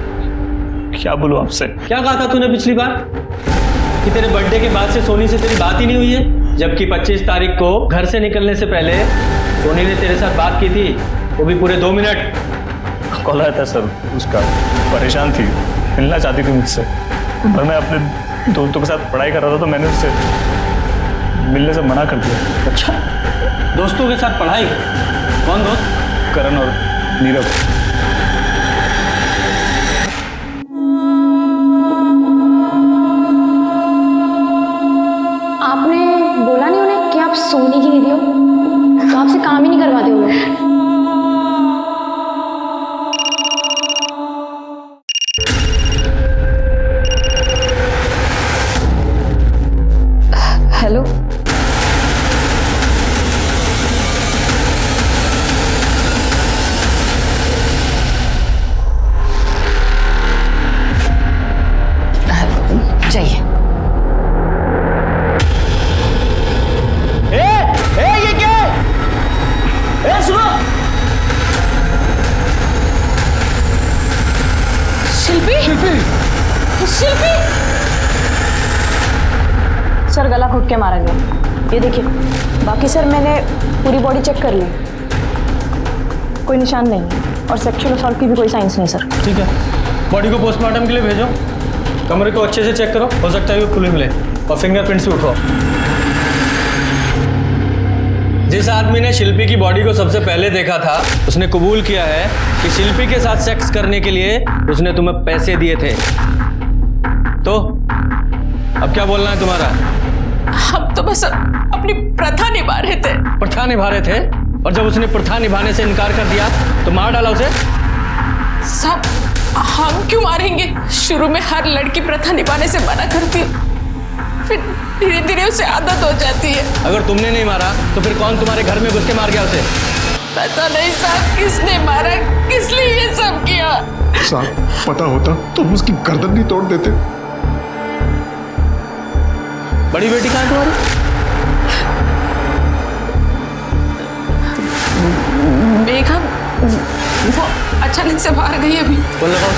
क्या बोलूं आपसे। क्या कहा था तूने पिछली बार कि तेरे बर्थडे के बाद से सोनी से तेरी बात ही नहीं हुई है, जबकि 25 तारीख को घर से निकलने से पहले सोनी ने तेरे साथ बात की थी, वो भी पूरे 2 मिनट। कॉल आया था सर उसका, परेशान थी, मिलना चाहती थी मुझसे, पर मैं अपने दोस्तों के साथ पढ़ाई कर रहा था तो मैंने उससे मिलने से मना कर दिया। अच्छा, दोस्तों के साथ पढ़ाई? कौन दोस्त? करण और नीरव। आपने बोला नहीं उन्हें कि आप सोनी की दीदी हो? तो आपसे काम ही नहीं करवाते वो लोग। चलो। जाइए। ये क्या है? सुनो। शिल्पी शिल्पी सर गला घुट के मारा गया। ये देखिए, बाकी सर मैंने पूरी बॉडी चेक कर ली, कोई निशान नहीं है और सेक्सुअल असॉल्ट की भी कोई साइंस नहीं सर। ठीक है, बॉडी को पोस्टमार्टम के लिए भेजो, कमरे को अच्छे से चेक करो, हो सकता है वो खुले मिले, और फिंगरप्रिंट्स भी उठाओ। जिस आदमी ने शिल्पी की बॉडी को सबसे पहले देखा था उसने कबूल किया है कि शिल्पी के साथ सेक्स करने के लिए उसने तुम्हें पैसे दिए थे। तो अब क्या बोलना है तुम्हारा? हम तो बस अपनी प्रथा निभा रहे थे। प्रथा निभा रहे थे, और जब उसने प्रथा निभाने से इनकार कर दिया तो मार डाला उसे। सब हम क्यों मारेंगे? शुरू में हर लड़की प्रथा निभाने से मना करती, फिर धीरे धीरे उसे आदत हो जाती है। अगर तुमने नहीं मारा तो फिर कौन तुम्हारे घर में घुस के मार गया उसे? पता नहीं साहब किसने मारा, किस लिए ये सब किया। साहब पता होता तो हम उसकी गर्दन नहीं तोड़ देते। बड़ी बेटी कहाँ है तुम्हारी? मेघा वो अचानक से बाहर गई अभी। बोल लगाओ।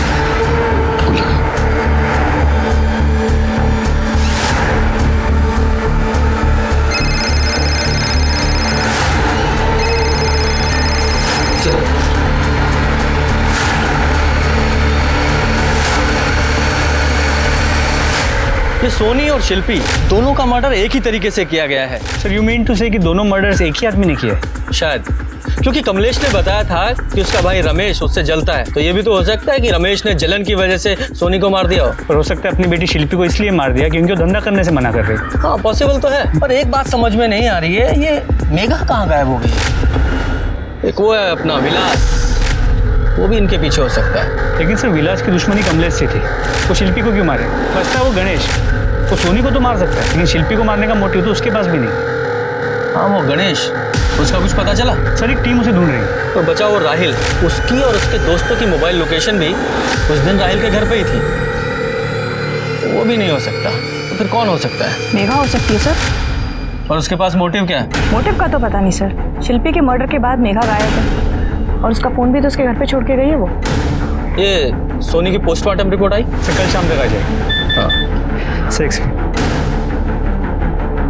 ये सोनी और शिल्पी दोनों का मर्डर एक ही तरीके से किया गया है। सर यू मीन टू से कि दोनों मर्डर्स एक ही आदमी ने किए? शायद, क्योंकि कमलेश ने बताया था कि उसका भाई रमेश उससे जलता है, तो ये भी तो हो सकता है कि रमेश ने जलन की वजह से सोनी को मार दिया हो। पर हो सकता है अपनी बेटी शिल्पी को इसलिए मार दिया क्योंकि वो धंधा करने से मना कर रही थी। हाँ पॉसिबल तो है, पर एक बात समझ में नहीं आ रही है, ये मेघा कहाँ गायब हो गई? एक वो है अपना विलास, वो भी इनके पीछे हो सकता है। लेकिन सर विलास की दुश्मनी कमलेश से थी, वो शिल्पी को क्यों मारे? बचता है वो गणेश, वो सोनी को तो मार सकता है लेकिन शिल्पी को मारने का मोटिव तो उसके पास भी नहीं। हाँ वो गणेश, उसका कुछ पता चला? सर एक टीम उसे ढूंढ रही है। तो बचा वो राहिल, उसकी और उसके दोस्तों की मोबाइल लोकेशन भी उस दिन राहिल के घर पे ही थी, तो वो भी नहीं हो सकता। तो फिर कौन हो सकता है? मेघा हो सकती है सर। और उसके पास मोटिव क्या है? मोटिव का तो पता नहीं सर। शिल्पी के मर्डर के बाद मेघा गायब है और उसका फोन भी तो उसके घर पे छोड़ के गई है वो। ये सोनी की पोस्टमार्टम रिपोर्ट आई? सर कल शाम तक आ जाएगी। हाँ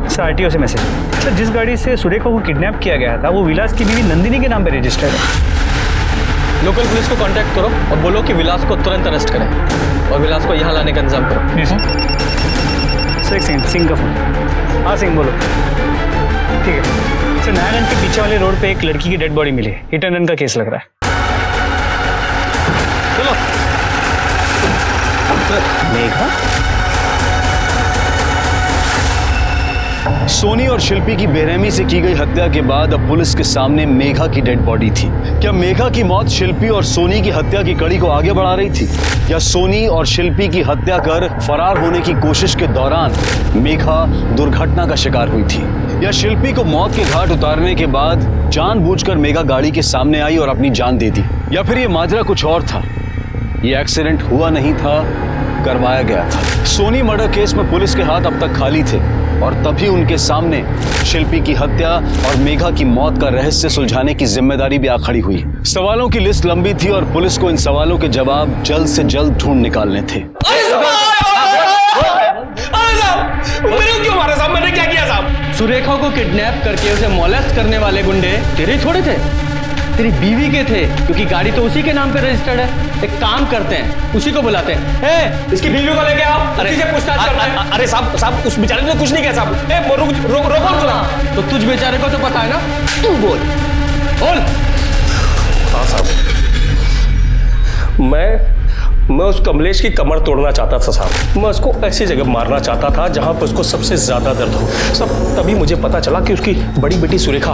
सर आरटीओ से मैसेज। सर जिस गाड़ी से सुरेखा को किडनैप किया गया था वो विलास की बीवी नंदिनी के नाम पे रजिस्टर्ड है। लोकल पुलिस को कांटेक्ट करो और बोलो कि विलास को तुरंत अरेस्ट करें और विलास को यहाँ लाने का इंतजाम करो। जी सर। एक सेकंड, सिंह का फोन। हाँ सिंह बोलो। ठीक है सर, नारायण के पीछे वाले रोड पे एक लड़की की डेड बॉडी मिली है, हिट एंड रन का केस लग रहा है। चलो। मेघा? सोनी और शिल्पी की बेरहमी से की गई हत्या के बाद अब पुलिस के सामने मेघा की डेड बॉडी थी। क्या मेघा की मौत शिल्पी और सोनी की हत्या की कड़ी को आगे बढ़ा रही थी, या सोनी और शिल्पी की हत्या कर फरार होने की कोशिश के दौरान मेघा दुर्घटना का शिकार हुई थी, या शिल्पी को मौत के घाट उतारने के बाद जानबूझकर मेघा गाड़ी के सामने आई और अपनी जान दे दी, या फिर ये माजरा कुछ और था, ये एक्सीडेंट हुआ नहीं था, करवाया गया था। सोनी मर्डर केस में पुलिस के हाथ अब तक खाली थे और तभी उनके सामने शिल्पी की हत्या और मेघा की मौत का रहस्य सुलझाने की जिम्मेदारी भी आ खड़ी हुई। सवालों की लिस्ट लंबी थी और पुलिस को इन सवालों के जवाब जल्द से जल्द ढूंढ निकालने थे। क्यों मारा साहब? मैंने क्या किया साहब? सुरेखा को किडनैप करके उसे मोलेस्ट करने वाले गुंडे तेरे थोड़े थे, तेरी बीवी के थे, क्योंकि गाड़ी तो उसी के नाम पे रजिस्टर्ड है। एक काम करते हैं, उसी को बुलाते हैं। इसकी बीवी को लेके आओ, उसी से पूछताछ करते हैं। अरे साहब उस बेचारे ने कुछ नहीं किया साहब। रोको। तो तुझ बेचारे को तो पता है ना, तू बोल। हाँ साहब, मैं उस कमलेश की कमर तोड़ना चाहता था साहब। मैं उसको ऐसी जगह मारना चाहता था जहां पर उसको सबसे ज्यादा दर्द हो साहब। तभी मुझे पता चला कि उसकी बड़ी बेटी सुरेखा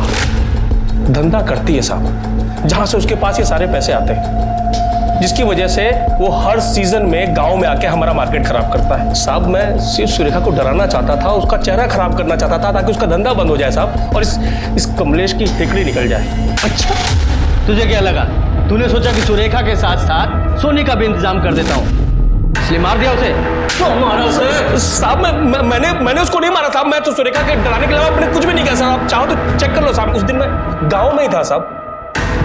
धंधा करती है साहब, जहां से उसके पास ये सारे पैसे आते हैं। जिसकी वजह से वो हर सीजन में गांव में आके हमारा मार्केट खराब करता है। साहब मैं सिर्फ सुरेखा को डराना चाहता था, उसका चेहरा खराब करना चाहता था ताकि उसका धंधा बंद हो जाए साहब, और इस कमलेश की हिकड़ी निकल जाए। अच्छा, तुझे क्या लगा? तूने सोचा कि सुरेखा के साथ साथ सोनी का भी इंतजाम कर देता हूँ, इसलिए मार दिया उसे? मारा सर? साहब मैंने उसको नहीं मारा साहब, मैं तो सुरेखा के डराने के अलावा मैंने कुछ भी नहीं किया साहब। आप चाहो तो चेक कर लो साहब, उस दिन मैं गाँव में ही था साहब।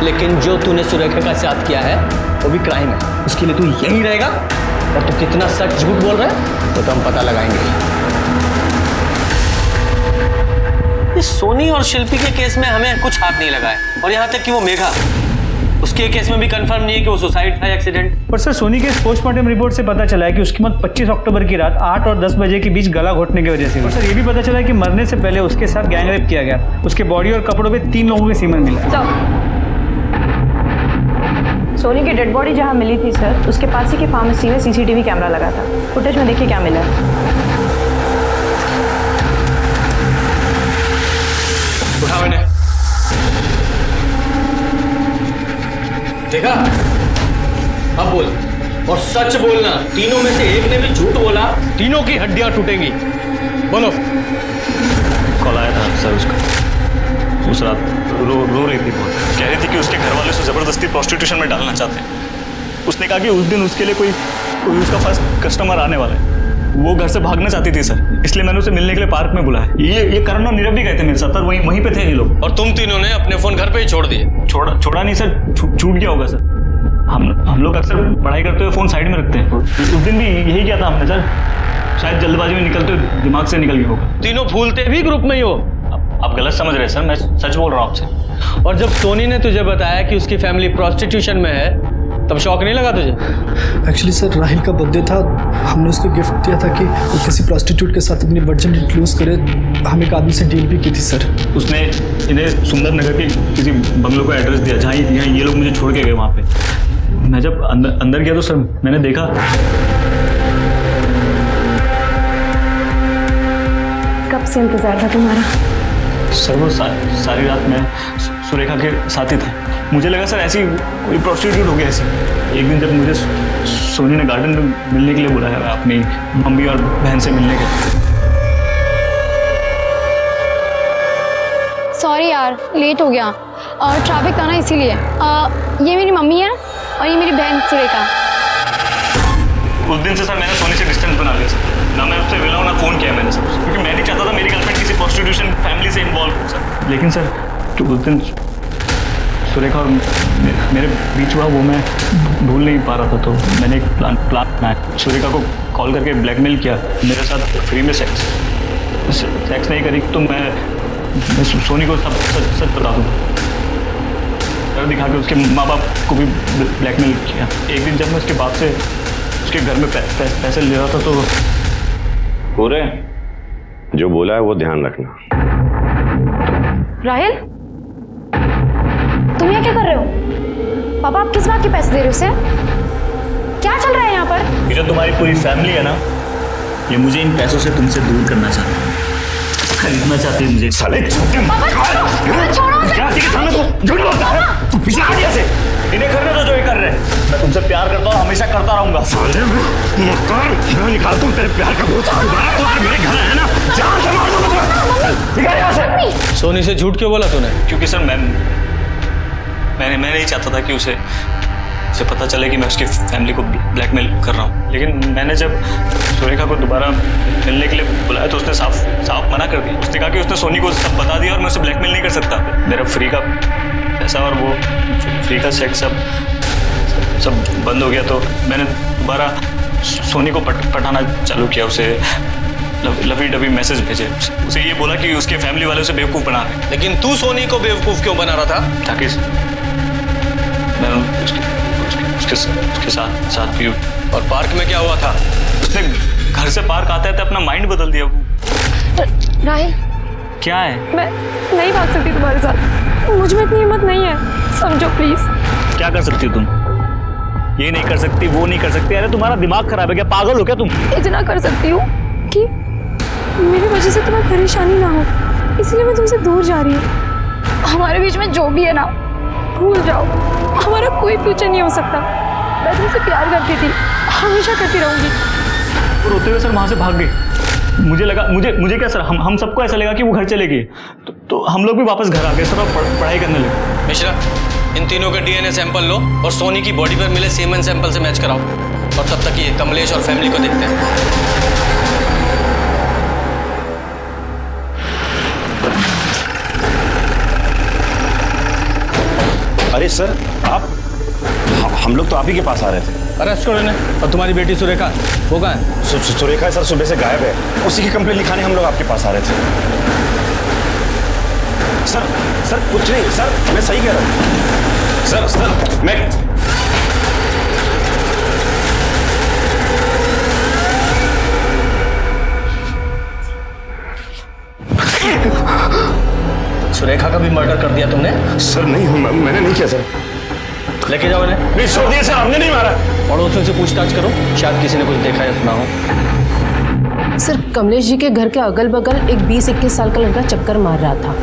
लेकिन जो तूने सुरेखा का साथ किया है वो भी क्राइम है, उसके लिए तू यहीं रहेगा। और तू कितना सच झूठ बोल रहा है वो तो हम पता लगाएंगे। इस सोनी और शिल्पी के केस में हमें कुछ हाथ नहीं लगा है, और यहाँ तक कि वो मेघा, उसके केस में भी कंफर्म नहीं है कि वो सुसाइड था एक्सीडेंट। पर सर सोनी के पोस्टमार्टम रिपोर्ट से पता चला है कि उसकी मौत 25 अक्टूबर की रात 8 और 10 बजे के बीच गला घोटने की वजह से हुई। और सर ये भी पता चला है कि मरने से पहले उसके साथ गैंग रेप किया गया। उसके बॉडी और कपड़ों पे 3 लोगों के सीमन मिला। सोनी की डेड बॉडी जहां मिली थी सर, उसके पास ही की फार्मेसी में सीसीटीवी कैमरा लगा था। फुटेज में देखिए क्या मिला है। उठाओ इन्हें। देखा? अब बोल, और सच बोलना। तीनों में से एक ने भी झूठ बोला, तीनों की हड्डियां टूटेंगी। बोलो। कॉल आया था सर उसका, उस रात रो रही थी बहुत, कह रही थी कि उसके घर वाले उसे जबरदस्ती प्रोस्टिट्यूशन में डालना चाहते हैं। उसने कहा कि उस दिन उसके लिए कोई उसका फर्स्ट कस्टमर आने वाला है। वो घर से भागना चाहती थी सर, इसलिए मैंने उसे मिलने के लिए पार्क में बुलाया। ये करण और नीरव भी गए थे मेरे साथ, वहीं पे थे ये लोग। और तुम तीनों ने अपने फोन घर पे ही छोड़ दिए? छोड़ा नहीं सर, छूट गया होगा सर। हम लोग अक्सर पढ़ाई करते हुए फोन साइड में रखते हैं। उस दिन भी यही किया था हमने सर, शायद जल्दबाजी में निकलते हुए दिमाग से निकल गया होगा। तीनों भूलते भी ग्रुप में ही हो? आप गलत समझ रहे हैं सर, मैं सच बोल रहा हूँ आपसे। और जब सोनी ने तुझे बताया कि उसकी फैमिली प्रोस्टिट्यूशन में है, तब शौक नहीं लगा तुझे? एक्चुअली सर राहिल का बर्थडे था, हमने उसको गिफ्ट दिया था कि वो किसी प्रोस्टिट्यूट के साथ अपनी वर्जिनिटी लूज करे। हम एक आदमी से डील भी की थी सर। उसने इन्हें सुंदर नगर के किसी बंगलों का एड्रेस दिया जहाँ ये लोग मुझे छोड़ के गए वहाँ पे। मैं जब अंदर गया तो सर मैंने देखा। कब से इंतजार था तुम्हारा? सर वो सारी रात मैं सुरेखा के साथ ही था। मुझे लगा सर ऐसी कोई प्रोस्टिट्यूट हो गया ऐसी। एक दिन जब मुझे सोनी ने गार्डन में मिलने के लिए बुलाया, अपनी मम्मी और बहन से मिलने के लिए। सॉरी यार, लेट हो गया और ट्रैफिक था ना इसीलिए। ये मेरी मम्मी है और ये मेरी बहन सुरेखा। उस दिन से सर मैंने सोनी से डिस्टेंस बना लिया सर, ना मैं उससे मिला हूँ ना फोन किया मैंने सर, क्योंकि मैं नहीं चाहता था मेरी गर्लफ्रेंड किसी प्रोस्टिट्यूशन फैमिली से इन्वॉल्व हो सर। लेकिन सर जो उस दिन सुरेखा और मेरे बीच हुआ वो मैं भूल नहीं पा रहा था, तो मैंने एक प्लान बनाया। सुरेखा को कॉल करके ब्लैकमेल किया मेरे साथ फ्री में सेक्स नहीं करी तो मैं सोनी को सब सच बता दूँगा। डर दिखा के उसके माँ बाप को भी ब्लैकमेल किया। एक दिन जब मैं उसके बाप से उसके घर में पैसे ले रहा था तो पूरे जो बोला है वो ध्यान रखना। राहिल, तुम यहाँ क्या कर रहे हो? पापा आप किस बात के पैसे दे रहे हो उसे? क्या चल रहा है यहाँ पर? ये जो तुम्हारी पूरी फैमिली है ना, ये मुझे इन पैसों से तुमसे दूर करना चाहती है, खरीदना चाहती है मुझे। साले इन्हें करने दो जो ये कर रहे हैं। मैं तुमसे प्यार करता हूँ, हमेशा करता रहूंगा। निकाल तुम तेरे प्यार का बोझ मेरे घर है ना, जान से मार दूंगा। निकाल यहाँ से। सोनी से झूठ क्यों बोला तूने? क्योंकि सर मैं नहीं चाहता था कि उसे पता चले कि मैं उसकी फैमिली को ब्लैकमेल कर रहा हूँ। लेकिन मैंने जब सुरेखा को दोबारा मिलने के लिए बुलाया तो उसने साफ मना कर दिया। उसने कहा कि उसने सोनी को सब बता दिया और मैं उसे ब्लैकमेल नहीं कर सकता। मेरा फ्री का पैसा और वो फ्री का सेक्स सब बंद हो गया, तो मैंने दोबारा सोनी को पठाना चालू किया। उसे लवी डबी मैसेज भेजे, उसे ये बोला कि उसके फैमिली वाले उसे बेवकूफ़ बना रहे। लेकिन तू सोनी को बेवकूफ़ क्यों बना रहा था? ताकि मैं उसके साथ भी। और पार्क में क्या हुआ था? उसने घर से पार्क आते आते अपना माइंड बदल दिया। राहिल, क्या है? मैं नहीं भाग सकती तुम्हारे साथ, मुझ में इतनी हिम्मत नहीं है, समझो प्लीज। क्या कर सकती हो तुम? ये नहीं कर सकती, वो नहीं कर सकती। अरे तुम्हारा दिमाग खराब है क्या? पागल हो क्या तुम? इतना कर सकती हूँ कि मेरी वजह से तुम्हें परेशानी ना हो, इसलिए मैं तुमसे दूर जा रही हूँ। हमारे बीच में जो भी है ना, भूल जाओ, हमारा कोई फ्यूचर नहीं हो सकता। मैं तुमसे प्यार करती थी, हमेशा करती रहूंगी। वो रोते हुए सर वहाँ से भाग गई। मुझे लगा मुझे क्या सर, हम सबको ऐसा लगा कि वो घर चले गए, तो हम लोग भी वापस घर आ गए सर और पढ़ाई करने लगे। मिश्रा, इन तीनों का डीएनए सैंपल लो और सोनी की बॉडी पर मिले सीमेन सैंपल से मैच कराओ, और तब तक ये कमलेश और फैमिली को देखते हैं। अरे सर, आप हम लोग तो आप ही के पास आ रहे थे। अरेस्ट करो इन्हें। और तुम्हारी बेटी सुरेखा, वो कहाँ है? सुरेखा सर सुबह से गायब है, उसी की कंप्लेंट लिखाने हम लोग आपके पास आ रहे थे। सर कुछ नहीं सर, मैं सही कह रहा हूँ सर मैं सुरेखा का भी मर्डर कर दिया तुमने? सर नहीं, मैंने नहीं किया सर। लेके जाओ इन्हें। नहीं छोड़ दिए सर, हमने नहीं मारा। पड़ोसियों से पूछताछ करो, शायद किसी ने कुछ देखा या सुना हो। सर, कमलेश जी के घर के अगल बगल एक 20-21 साल का लड़का चक्कर मार रहा था।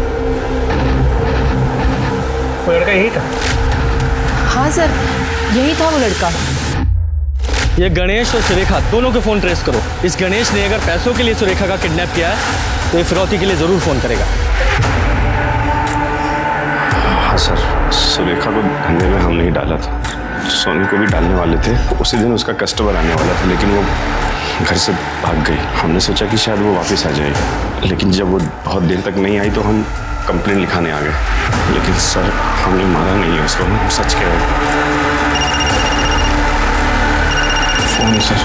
वो लड़का यही था? हाँ सर, यही था वो लड़का। ये गणेश और सुरेखा दोनों के फोन ट्रेस करो। इस गणेश ने अगर पैसों के लिए सुरेखा का किडनैप किया है तो ये फिरौती के लिए जरूर फोन करेगा। हाँ सर, सुरेखा को धंधे में हम नहीं डाला था, सोनी को भी डालने वाले थे। उसी दिन उसका कस्टमर आने वाला था, लेकिन वो घर से भाग गई। हमने सोचा कि शायद वो वापस आ जाएगी, लेकिन जब वो बहुत देर तक नहीं आई तो हम कंप्लेंट लिखाने आ गए। लेकिन सर, हमने मारा नहीं है उसको, हम सच कह रहे हैं। फोन सर,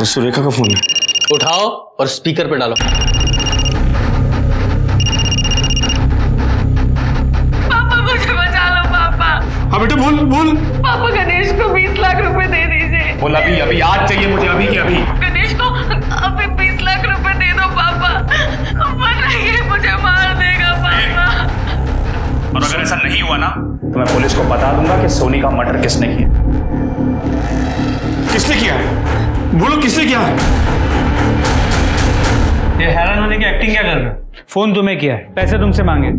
सुरेखा का फोन है। उठाओ और स्पीकर पे डालो। पापा मुझे बचा लो पापा। हाँ बेटा बोल। पापा गणेश को 20 लाख रुपए दे दीजिए। बोल अभी आज चाहिए मुझे, अभी के अभी। गणेश को अभी 20 लाख रुपए दे दो पापा, वरना ये मुझे मार देगा पापा। और अगर ऐसा नहीं हुआ ना तो मैं पुलिस को बता दूंगा कि सोनी का मर्डर किसने किया। किसने किया है? बोलो किसने किया है? ये हैरान होने की एक्टिंग क्या कर रहे हो? फोन तुम्हें किया है, पैसे तुमसे मांगे,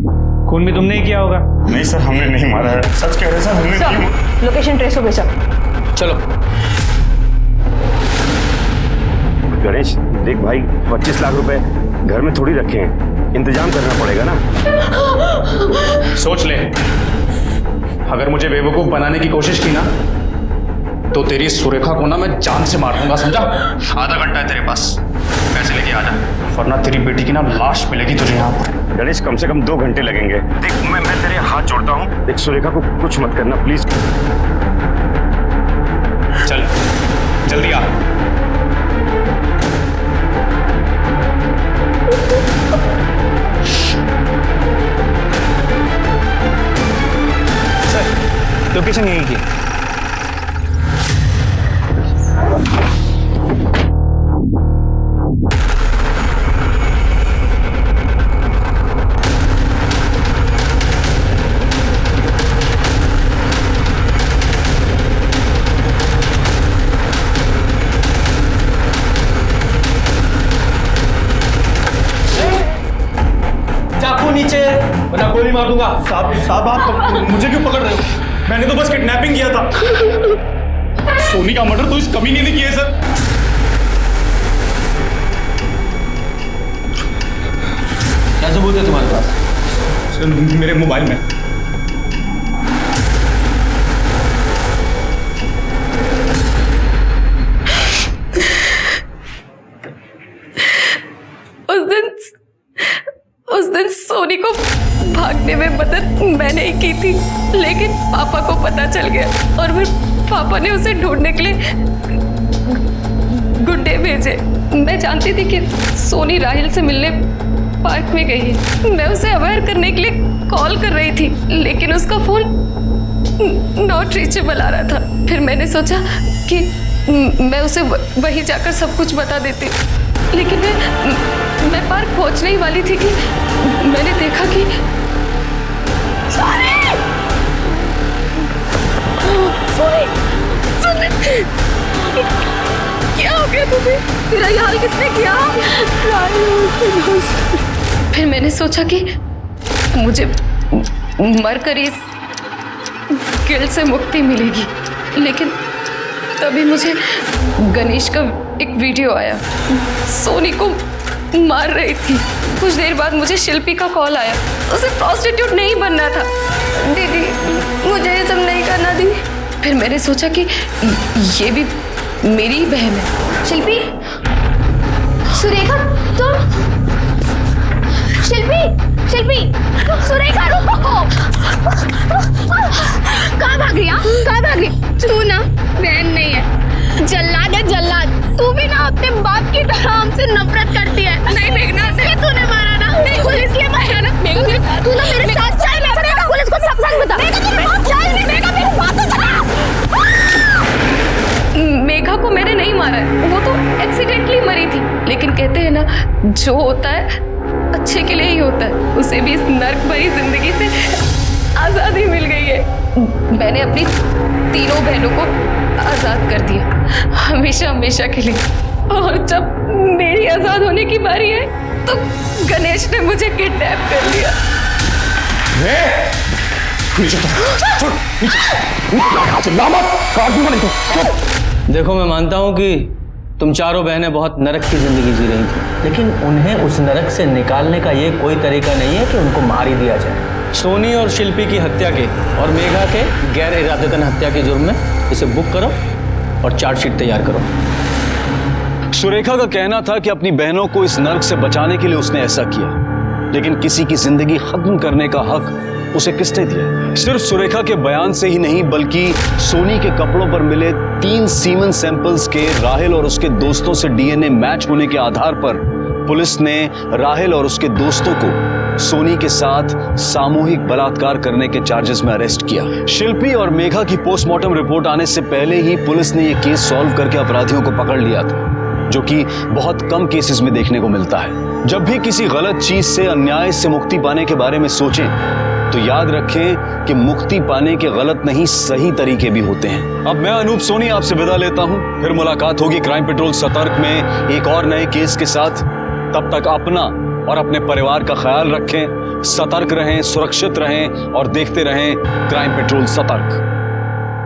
खून भी तुमने ही किया होगा। नहीं सर, हमने नहीं मारा है, सच कह रहे हैं सर, हमने नहीं। लोकेशन ट्रेस हो गई सर। चलो। गणेश देख भाई, 25 लाख रुपए घर में थोड़ी रखे हैं, इंतजाम करना पड़ेगा ना। सोच ले, अगर मुझे बेवकूफ बनाने की कोशिश की ना तो तेरी सुरेखा को ना मैं जान से मार दूंगा, समझा? आधा घंटा है तेरे पास, पैसे लेके आ जा, वरना तेरी बेटी की ना लाश मिलेगी तुझे यहाँ पर। गणेश, कम से कम 2 घंटे लगेंगे। देख मैं तेरे हाथ जोड़ता हूँ, देख सुरेखा को कुछ मत करना प्लीज। चल जल्दी आ। सर, लोकेशन यही की। चाकू नीचे, वरना गोली मार दूंगा। साहब आप मुझे क्यों पकड़ रहे हो? मैंने तो बस किडनैपिंग किया था। सोनी का मर्डर तो इस कमीने ने किया है सर। क्या सबूत है तुम्हारे पास? सर मेरे मोबाइल में। उस दिन सोनी को भागने में मदद मैंने ही की थी, लेकिन पापा को पता चल गया और फिर पापा ने उसे ढूंढने के लिए गुंडे भेजे। मैं जानती थी कि सोनी राहिल से मिलने पार्क में गई है। मैं उसे अवेयर करने के लिए कॉल कर रही थी, लेकिन उसका फोन नॉट रीचेबल आ रहा था। फिर मैंने सोचा कि मैं उसे वहीं जाकर सब कुछ बता देती, लेकिन मैं पार्क पहुंचने ही वाली थी कि मैंने देखा कि क्या हो गया तुझे? तेरा ये हाल किसने किया? फिर मैंने सोचा कि मुझे मर कर गिल्ट से मुक्ति मिलेगी। लेकिन तभी मुझे गणेश का एक वीडियो आया, सोनी को मार रही थी। कुछ देर बाद मुझे शिल्पी का कॉल आया, उसे प्रोस्टिट्यूट नहीं बनना था। दीदी मुझे ये सब नहीं करना दीदी। फिर मैंने सोचा कि ये भी मेरी ही बहन है। शिल्पी, सुरेखा तुम, शिल्पी, शिल्पी, सुरेखा रुको। कहाँ भाग रही? कहाँ भाग रही? तू ना बहन नहीं है, जल्लाद है जल्लाद। तू भी ना अपने बाप की तरह हमसे नफरत करती है। नहीं मेघना, तूने मारा ना? नहीं, पुलिस ने मारा ना? तू ना मेरे साथ चल, पुलिस को सब सच बता। मेघा को मैंने नहीं मारा है, वो तो एक्सीडेंटली मरी थी। लेकिन कहते हैं ना, जो होता है अच्छे के लिए ही होता है। उसे भी इस नर्क भरी जिंदगी से आज़ादी मिल गई है। मैंने अपनी तीनों बहनों को आज़ाद कर दिया, हमेशा हमेशा के लिए। और जब मेरी आज़ाद होने की बारी है तो गणेश ने मुझे किडनैप कर लिया। देखो, मैं मानता हूँ कि तुम चारों बहनें बहुत नरक की जिंदगी जी रही थी, लेकिन उन्हें उस नरक से निकालने का ये कोई तरीका नहीं है कि उनको मार ही दिया जाए। सोनी और शिल्पी की हत्या के और मेघा के गैर इरादतन हत्या के जुर्म में इसे बुक करो और चार्जशीट तैयार करो। सुरेखा का कहना था कि अपनी बहनों को इस नर्क से बचाने के लिए उसने ऐसा किया, लेकिन किसी की जिंदगी खत्म करने का हक उसे किसने दिया? सिर्फ सुरेखा के बयान से ही नहीं, बल्कि सोनी के कपड़ों पर मिले 3 सीमन सैंपल्स के राहिल और उसके दोस्तों से डीएनए मैच होने के आधार पर पुलिस ने राहिल और उसके दोस्तों को सोनी के साथ सामूहिक बलात्कार करने के चार्जेस में अरेस्ट किया। शिल्पी और मेघा की पोस्टमार्टम रिपोर्ट आने से पहले ही पुलिस ने यह केस सॉल्व करके अपराधियों को पकड़ लिया था, जो कि बहुत कम केसेस में देखने को मिलता है। जब भी किसी गलत चीज से, अन्याय से मुक्ति पाने के बारे में सोचें तो याद रखें कि मुक्ति पाने के गलत नहीं, सही तरीके भी होते हैं। अब मैं अनूप सोनी आपसे विदा लेता हूं, फिर मुलाकात होगी क्राइम पेट्रोल सतर्क में एक और नए केस के साथ। तब तक अपना और अपने परिवार का ख्याल रखें, सतर्क रहें, सुरक्षित रहें और देखते रहें क्राइम पेट्रोल सतर्क।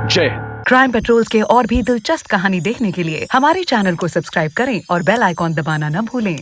जय हिंद। क्राइम पेट्रोल के और भी दिलचस्प कहानी देखने के लिए हमारे चैनल को सब्सक्राइब करें और बेल आइकॉन दबाना न भूलें।